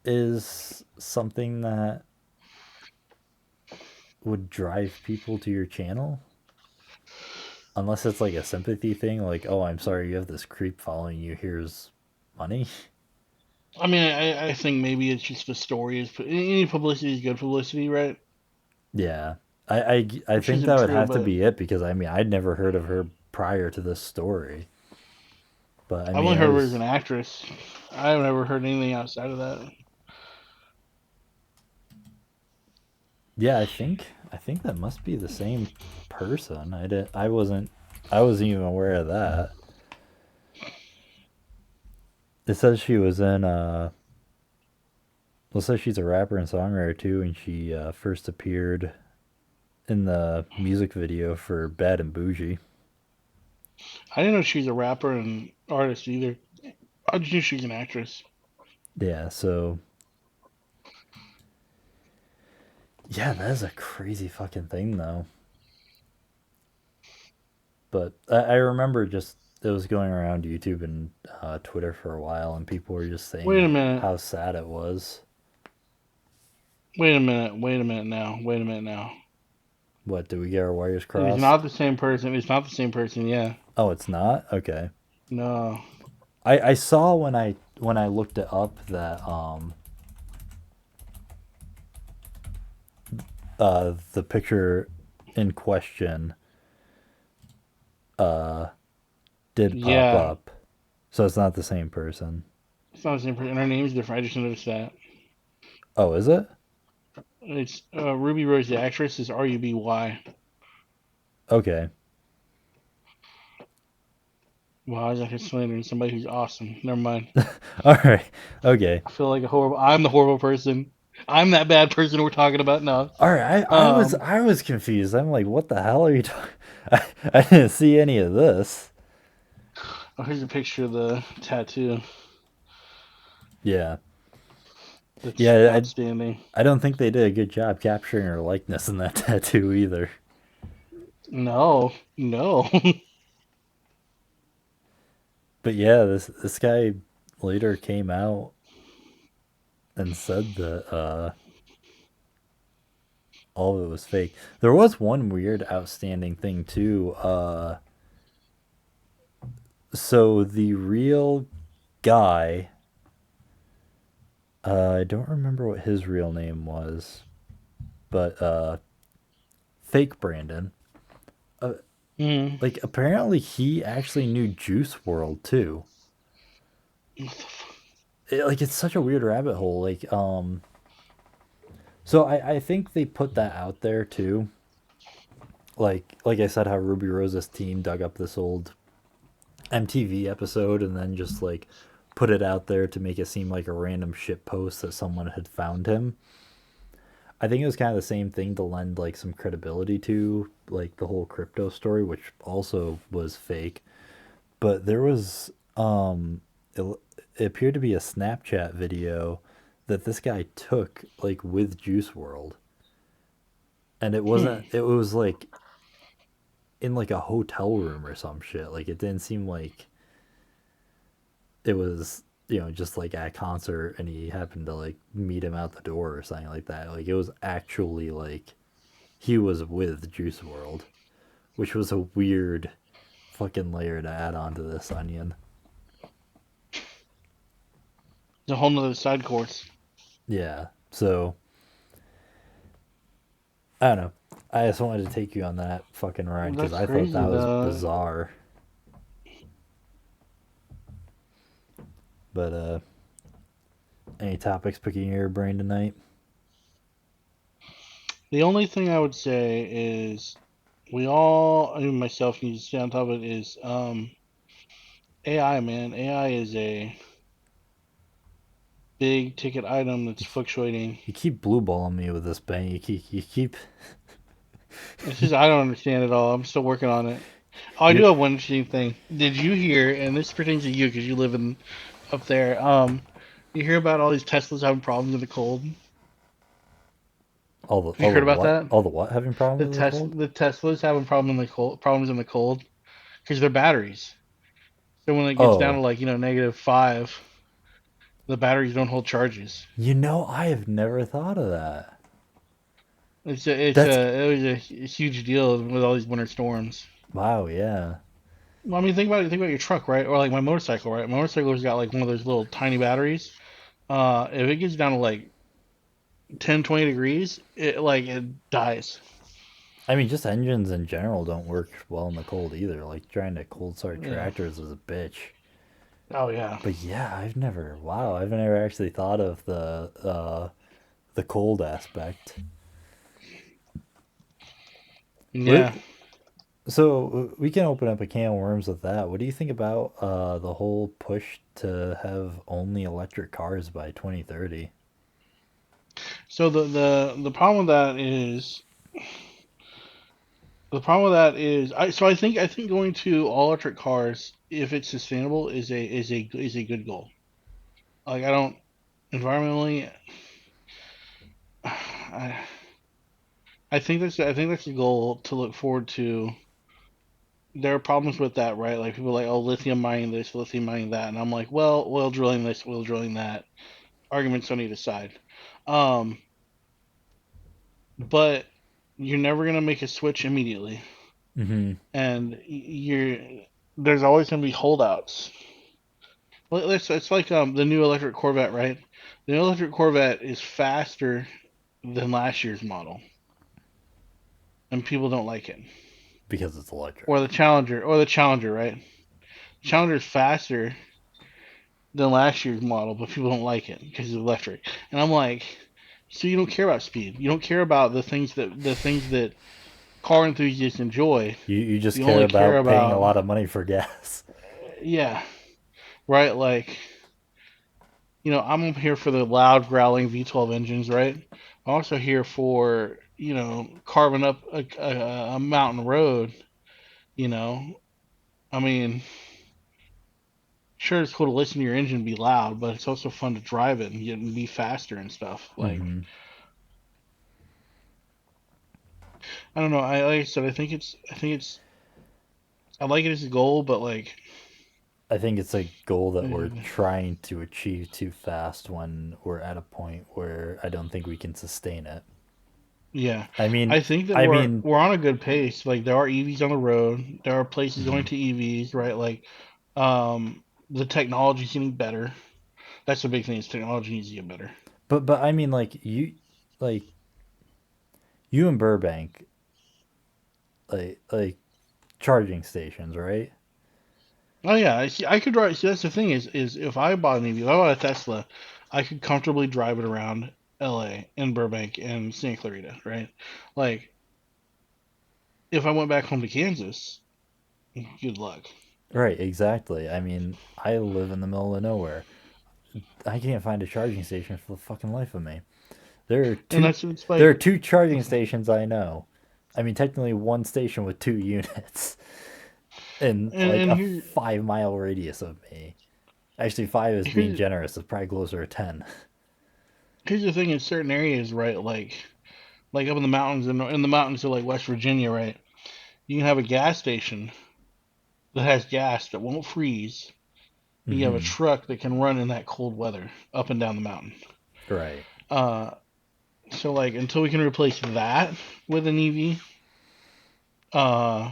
is something that would drive people to your channel. Unless it's like a sympathy thing, like, oh, I'm sorry you have this creep following you, here's money. I mean, I think maybe it's just the story is any publicity is good publicity, right? Yeah. I Which think isn't that would true, have to but be it because I mean I'd never heard of her prior to this story. But I I've mean only it heard of her as was an actress. I've never heard anything outside of that. Yeah, I think that must be the same person. I wasn't even aware of that. It says she was in well, it says she's a rapper and songwriter too, and she first appeared in the music video for Bad and Bougie. I didn't know she's a rapper and artist either. I just knew she's an actress. Yeah, so yeah, that is a crazy fucking thing though. But I remember just it was going around YouTube and Twitter for a while, and people were just Wait a saying minute. how sad it was. Wait a minute. Wait a minute now. Wait a minute now. What, do we get our wires It is not crossed? the same person. It's not the same person. Yeah. Oh, it's not? Okay. No. I saw when I looked it up that the picture in question uh did pop Yeah. up. So it's not the same person. It's not the same person. Her name's different. I just noticed that. Oh, is it? It's Ruby Rose, the actress, is Ruby. Okay. Wow, I was like slandering somebody who's awesome. Never mind. All right. Okay. I feel like a horrible. I'm the horrible person. I'm that bad person we're talking about now. All right. I was Um, I was confused. I'm like, what the hell are you talking? I didn't see any of this. oh, here's a picture of the tattoo. Yeah. That's Yeah, outstanding. I don't think they did a good job capturing her likeness in that tattoo either. No, no. But yeah, this guy later came out and said that all of it was fake. There was one weird outstanding thing too. So the real guy, I don't remember what his real name was, but fake Brandon. Uh, mm. like apparently he actually knew Juice World too. Like it's such a weird rabbit hole. So I think they put that out there too. Like I said, how Ruby Rose's team dug up this old MTV episode and then just like put it out there to make it seem like a random shit post that someone had found him. I think it was kind of the same thing to lend like some credibility to like the whole crypto story, which also was fake. But there was it, it appeared to be a Snapchat video that this guy took like with Juice World, and it Hmm. wasn't. It was like in like a hotel room or some shit. Like it didn't seem like it was just like at a concert and he happened to like meet him out the door or something like that. Like it was actually like he was with Juice World, which was a weird fucking layer to add onto this onion. It's a whole nother side course. Yeah. So I don't know. I just wanted to take you on that fucking ride because That's I thought crazy that was though. bizarre. But any topics picking your brain tonight? The only thing I would say is we all, even myself, need to stay on top of it. Is AI, man. AI is a big ticket item that's You, fluctuating. you keep blue balling me with this, Ben. You keep It's just I don't understand it all. I'm still working on it. Oh, I do you're have one interesting thing. Did you hear? And this pertains to you because you live in up there. You hear about all these Teslas having problems in the cold? Have you all the heard about what? that? All the what having problems with the cold? The Teslas having problems in the cold because their batteries. So when it gets down to Oh, like -5, the batteries don't hold charges. I have never thought of that. That's It was a huge deal with all these winter storms. wow, yeah. Well, I mean, think about it. Think about your truck, right? Or like my motorcycle, right? My motorcycle's got like one of those little tiny batteries. If it gets down to like 10, 20 degrees, it dies. I mean, just engines in general don't work well in the cold either. Like trying to cold start Yeah. tractors is a bitch. Oh yeah. But yeah, I've never actually thought of the cold aspect. What, Yeah. so we can open up a can of worms with that. What do you think about the whole push to have only electric cars by 2030? So the problem with that is I think going to all electric cars, if it's sustainable, is a good goal. Like I don't environmentally, I I think that's a goal to look forward to. There are problems with that, right? Like people are like, oh, lithium mining this, lithium mining that, and I'm like, well, oil drilling this, oil drilling that. Arguments on either side. Um, but you're never gonna make a switch immediately, Mm-hmm. and there's always gonna be holdouts. It's like the new electric Corvette, right? The new electric Corvette is faster than last year's model, and people don't like it. Because it's Or electric. the Challenger, right? Challenger's faster than last year's model, but people don't like it because it's electric. And I'm like, so you don't care about speed. You don't care about the things that car enthusiasts enjoy. You just You care only care about paying a about, lot of money for gas. yeah, right? Like, I'm here for the loud growling V12 engines, right? I'm also here for, carving up a mountain road, you know? I mean, sure, it's cool to listen to your engine be loud, but it's also fun to drive it and be faster and stuff. Like, Mm-hmm. I don't know. Like I said, I like it as a goal, but like, I think it's a goal that we're eh, trying to achieve too fast when we're at a point where I don't think we can sustain it. yeah, I mean, I think that I we're mean, we're on a good pace. Like there are EVs on the road. There are places going mhm. to EVs, right? Like, the technology's getting better. That's the big thing. Is technology needs to get better. but I mean, like you in Burbank, like charging stations, right? Oh yeah, I see. I could drive. See, that's the thing is if I bought an EV, if I bought a Tesla, I could comfortably drive it around LA and Burbank and Santa Clarita, right? Like if I went back home to Kansas, good luck. Right, exactly. I mean, I live in the middle of nowhere. I can't find a charging station for the fucking life of me. There are And two that's it's there are like, two charging stations I know. I mean, technically one station with two units in like and a here 5 mile radius of me. Actually, five is being here's generous. It's probably closer to 10. here's the thing in certain areas, right? Like up in the mountains in the mountains of like West Virginia, right? You can have a gas station that has gas that won't freeze. And you have a Mm-hmm. truck that can run in that cold weather up and down the mountain. Right. Uh, so like until we can replace that with an EV, uh,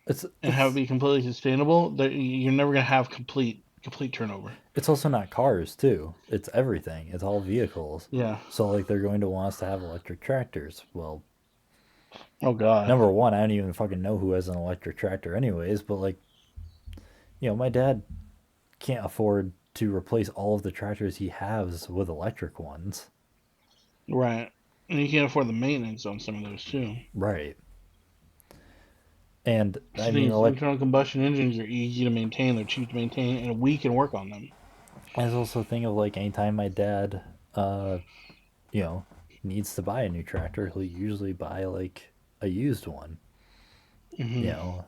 It's and have it it's be completely sustainable, that you're never gonna have complete turnover. it's also not cars too. It's everything. It's all vehicles. Yeah. So like they're going to want us to have electric tractors. Well, Oh God. number one, I don't even fucking know who has an electric tractor anyways, but like, my dad can't afford to replace all of the tractors he has with electric ones. Right. And you can't afford the maintenance on some of those too. Right. And I The mean, thing is, internal combustion engines are easy to maintain. They're cheap to maintain, and we can work on them. I was also think of like anytime my dad, uh, you know, needs to buy a new tractor, he'll usually buy like a used one. You Hmm. know,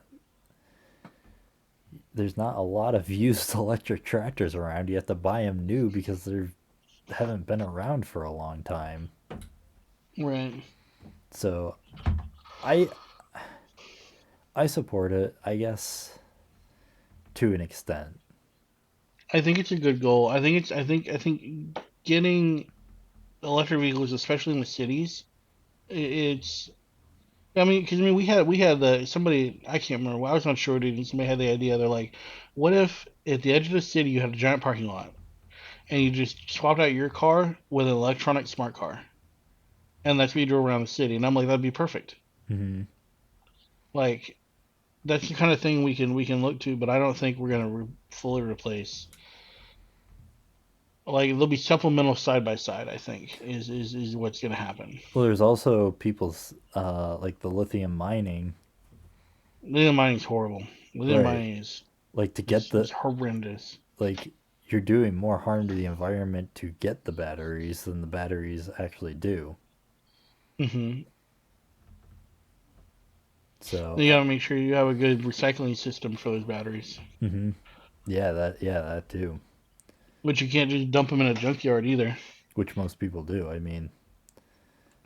there's not a lot of used electric tractors around. You have to buy them new because they haven't been around for a long time. Right. So I I support it, I guess, to an extent. I think it's a good goal. I think getting electric vehicles, especially in the cities, it's. I mean, we had the somebody I can't remember. I was on shore duty, and somebody had the idea. They're like, what if at the edge of the city you had a giant parking lot, and you just swapped out your car with an electronic smart car, and that's what you drove around the city. And I'm like, that'd be perfect. Hmm. Like that's the kind of thing we can look to, but I don't think we're gonna fully replace. Like there'll be supplemental side by side. I think is what's gonna happen. Well, there's also people's like the lithium mining, Lithium mining is horrible. Lithium right? mining Like to get is the horrendous. like you're doing more harm to the environment to get the batteries than the batteries actually do. Hmm. So, You gotta make sure you have a good recycling system for those batteries. mm-hmm. Yeah, that too, But you can't just dump them in a junkyard either. which most people do. I mean,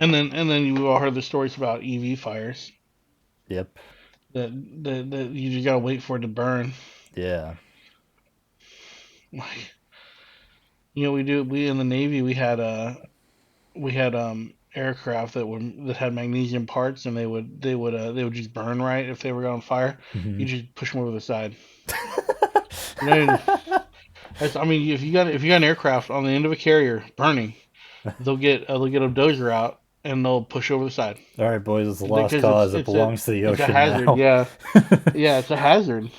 And then you all heard the stories about EV fires yep, that you just gotta wait for it to burn. yeah, Like we in the Navy we had aircraft that had magnesium parts and they would just burn right if they were on fire. mm-hmm. You just push them over the side. You know, I mean if you got an aircraft on the end of a carrier burning, they'll get a dozer out and they'll push over the side All right, boys, it's a lost because cause. It belongs to the it's a ocean hazard. now. Yeah, yeah, it's a hazard.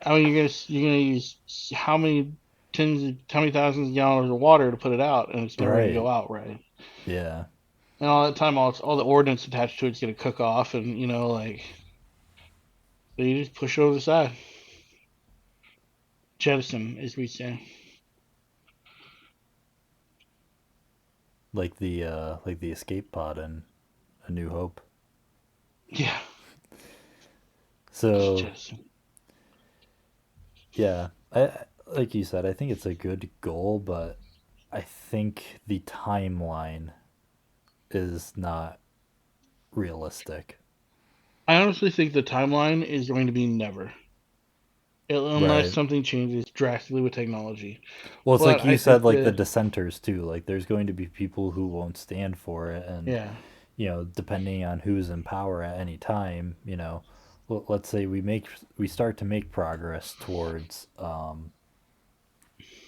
I mean, you're gonna use how many thousands of gallons of water to put it out, and it's never gonna Right. go out right. Yeah. And all that time, all the ordnance attached to it's gonna cook off, and like so you just push it over the side, jettison, as we say. Like the escape pod in A New Hope. Yeah, just So, jettison. yeah. I like you said, I think it's a good goal, but I think the timeline is not realistic. I honestly think the timeline is going to be never, unless Right. something changes drastically with technology. Well, it's But like I you said, think like the that dissenters too. Like there's going to be people who won't stand for it, and yeah, depending on who's in power at any time, let's say we start to make progress towards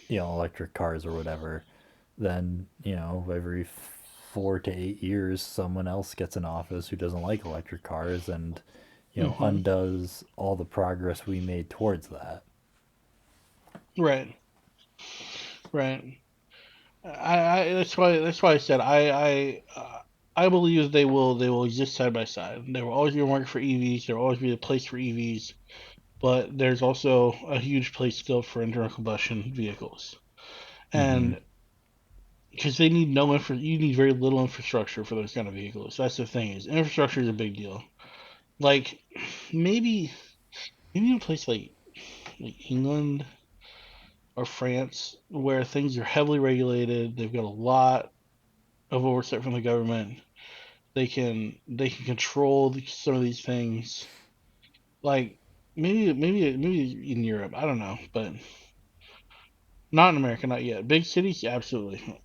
electric cars or whatever, then every 4 to 8 years someone else gets in office who doesn't like electric cars and hmm, undoes all the progress we made towards that. right, right. That's why I said I believe they will exist side by side. There will always be a market for EVs. There will always be a place for EVs, but there's also a huge place still for internal combustion vehicles, Mm-hmm. and because they need no you need very little infrastructure for those kind of vehicles. That's the thing is infrastructure is a big deal. Like maybe maybe in a place like England or France where things are heavily regulated, they've got a lot of oversight from the government. They can control some of these things. Like maybe in Europe, I don't know, but not in America, not yet. Big cities, yeah, absolutely.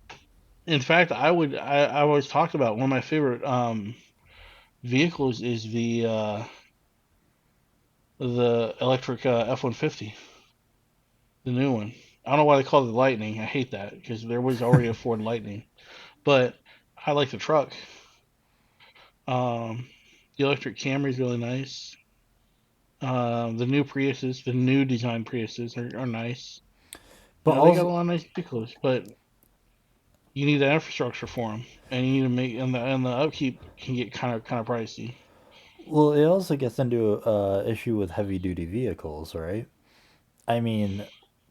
In fact, I always talked about one of my favorite vehicles is the electric F-150, the new one. I don't know why they call it the Lightning. I hate that because there was already a Ford Lightning, but I like the truck. Um, the electric Camry is really nice. The new design Priuses are nice. But They got a also, lot of nice vehicles, but you need the infrastructure for them, and you need to make and the upkeep can get kind of pricey. well, it also gets into a issue with heavy duty vehicles, right? I mean,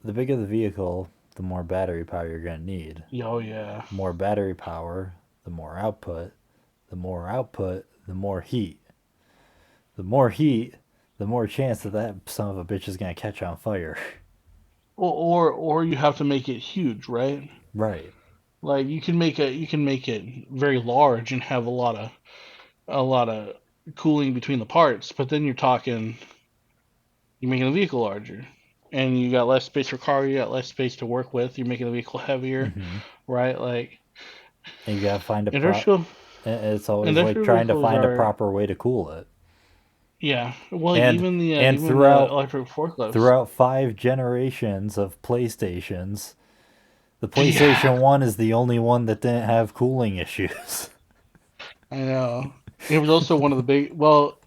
the bigger the vehicle, the more battery power you're going to need. Yeah, oh yeah, More battery power, the more output. The more output, the more heat. The more heat, the more chance that son of a bitch is going to catch on fire. or you have to make it huge, right? Right. Like you can make it very large and have a lot of cooling between the parts, but then you're making the vehicle larger, and you got less space for cargo, you got less space to work with. You're making the vehicle heavier, Mm-hmm. right? Like And you got to find a prop. industrial It's always like industrial trying to vehicles find a are proper way to cool it. yeah. Well, like And and even the throughout electric forklifts. throughout 5 generations of PlayStations, the Yeah, PlayStation 1 is the only one that didn't have cooling issues. I know. It was also one of the big. Well,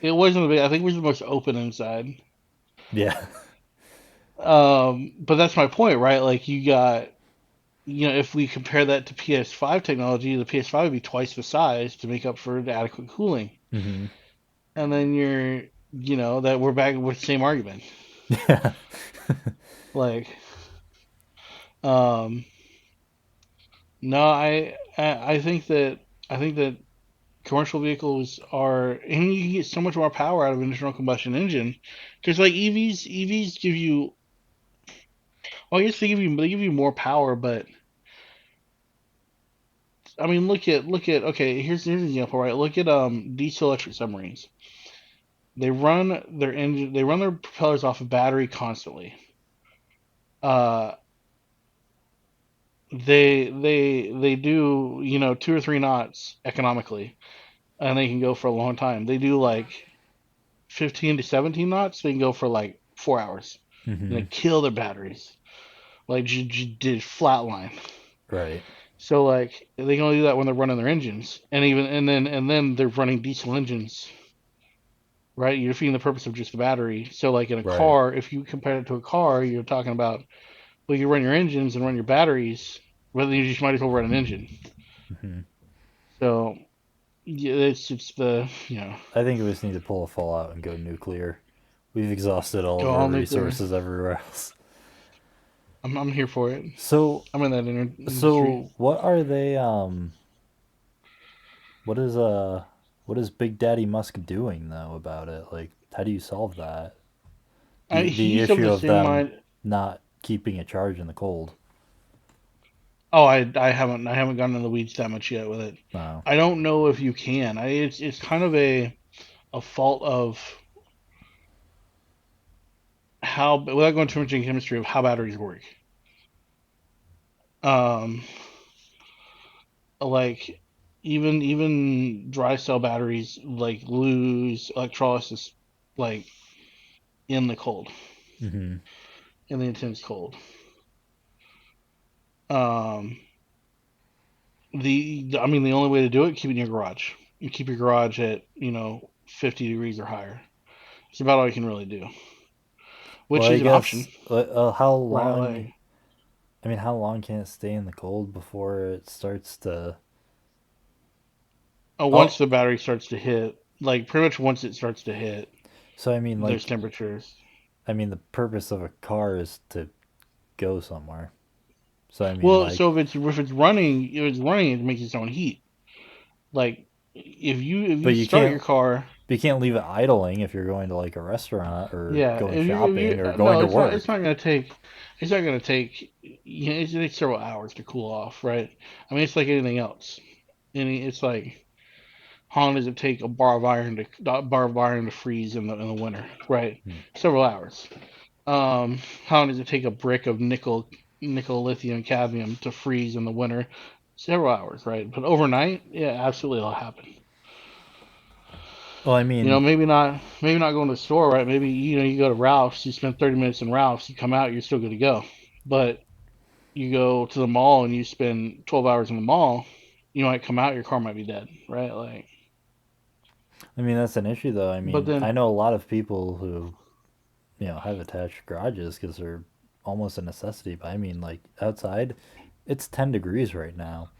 it wasn't the big. I think it was the most open inside. Yeah. But that's my point, right? Like you got, if we compare that to PS5 technology, the PS5 would be twice the size to make up for the adequate cooling. Mm-hmm. And then that we're back with the same argument. Yeah. Like, um, no, I think that commercial vehicles are, and you can get so much more power out of an internal combustion engine, because like EVs give you, well, I guess they give you more power, but I mean, look at okay, here's an example, right? Look at diesel electric submarines. They run their propellers off of battery constantly. Uh, they do 2 or 3 knots economically, and they can go for a long time. They do like 15 to 17 knots. They can go for like 4 hours, and Mm-hmm. they kill their batteries. Like did flatline. Right. So like they can only do that when they're running their engines, and then they're running diesel engines, right? You're defeating the purpose of just the battery. So like in a Right. car, if you compare it to a car, you're talking about, well, you run your engines and run your batteries, whether you just might as well run an engine. Mm-hmm. So yeah, it's the I think we just need to pull a fallout and go nuclear. We've exhausted all go of our all nuclear. resources everywhere else. I'm here for it. So, I'm in that industry. so what are they? What is what is Big Daddy Musk doing though about it? Like, how do you solve that? The He's of issue the of same them mind. not keeping a charge in the cold. Oh, I haven't gotten in the weeds that much yet with it. No. I don't know if you can. It's kind of a fault of how, without going too much in chemistry, of how batteries work. Um, like even dry cell batteries like lose electrolysis like in the cold, Mm-hmm. in the intense cold. Um, I mean, the only way to do it, keep it in your garage. You keep your garage at 50 degrees or higher. It's about all you can really do, Well, which I is an option, guess how right? Like, long? I mean, how long can it stay in the cold before it starts to? once Oh, the battery starts to hit, like pretty much once it starts to hit so I mean, those like, temperatures. the purpose of a car is to go somewhere. So I mean, Well, like, so if it's running, it makes its own heat. Like if you but you start your can't car, leave it idling if you're going to like a restaurant or yeah. going If shopping you or going no, to it's not work. gonna take. It's not gonna take. It takes several hours to cool off, right? I mean, it's like anything else. It's like how long does it take a bar of iron to freeze in the winter, right? Hmm. Several hours. How long does it take a brick of nickel, lithium, cadmium to freeze in the winter? Several hours, right? But overnight, yeah, absolutely, it'll happen. Well, I mean, Maybe not going to the store, right? Maybe you go to Ralph's, you spend 30 minutes in Ralph's, you come out, you're still good to go. But you go to the mall and you spend 12 hours in the mall, you might come out, your car might be dead, right? Like, that's an issue though. I but mean, then, I know a lot of people who have attached garages because they're almost a necessity. But I mean, like outside, it's 10 degrees right now.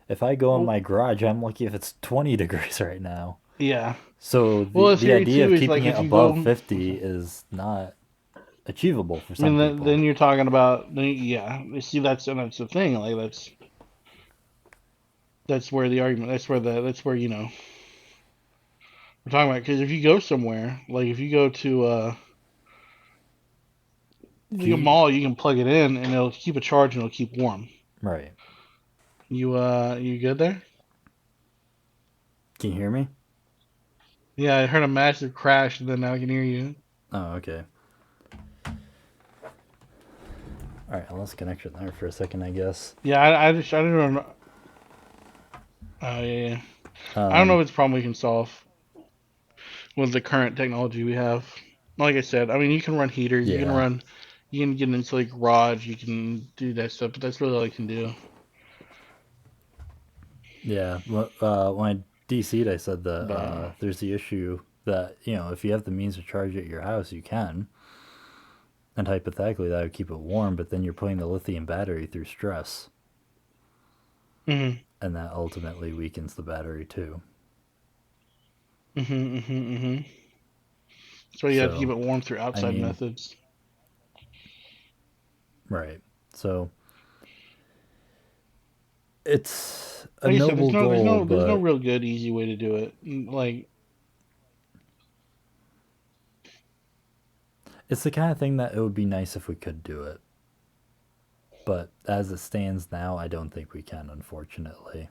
If I go in well, my garage, I'm lucky if it's 20 degrees right now. yeah. So Well, the the the theory idea too of is like keeping it if you go, above I'm 50 sorry. is not achievable for I some mean, then people. you're talking about, yeah. You see, that's the thing. Like that's where the argument. That's where we're talking about. Because if you go somewhere, like if you go to If like a you mall, you can plug it in and it'll keep a charge and it'll keep warm. right, You good there? can you hear me? Yeah, I heard a massive crash and then now I can hear you. Oh, okay. All right, I lost connection there for a second, I guess. Yeah, I don't know. Oh yeah, yeah. I don't know Um, if it's a problem we can solve with the current technology we have. Like I said, I mean, you can run heaters, yeah, you can get an insulated garage, you can do that stuff, but that's really all you can do. yeah. When I DC'd, I said that But there's the issue that if you have the means to charge at your house, you can. And hypothetically, that would keep it warm, but then you're putting the lithium battery through stress, Mhm. and that ultimately weakens the battery too. Mhm. Mhm. Mhm. So you have to keep So, it warm through I outside mean, methods. right. So, it's a Like you said, noble goal, there's no but real good easy way to do it. Like, it's the kind of thing that it would be nice if we could do it. But as it stands now, I don't think we can, unfortunately.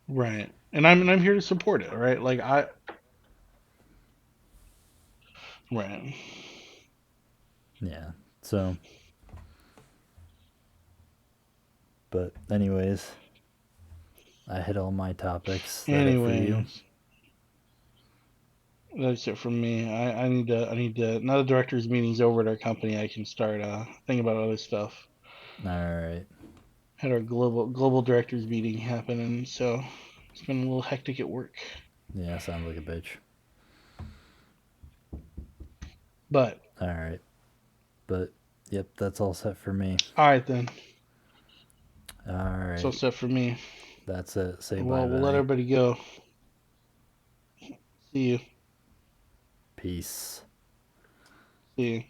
right. And I'm here to support it, right? Like I right. Yeah. So, but anyways, I hit all my topics. Is that it for you? Anyways, that's it from me. I need to now the directors meeting's over at our company, I can start thinking about other stuff. All right. Had our global directors meeting happen, and so it's been a little hectic at work. Yeah, sounds like a bitch. But All right. But yep, that's all set for me. all right then. All It's all right. set for me. That's it. Say bye Well, we'll let bye. everybody go. See you. Peace. See you.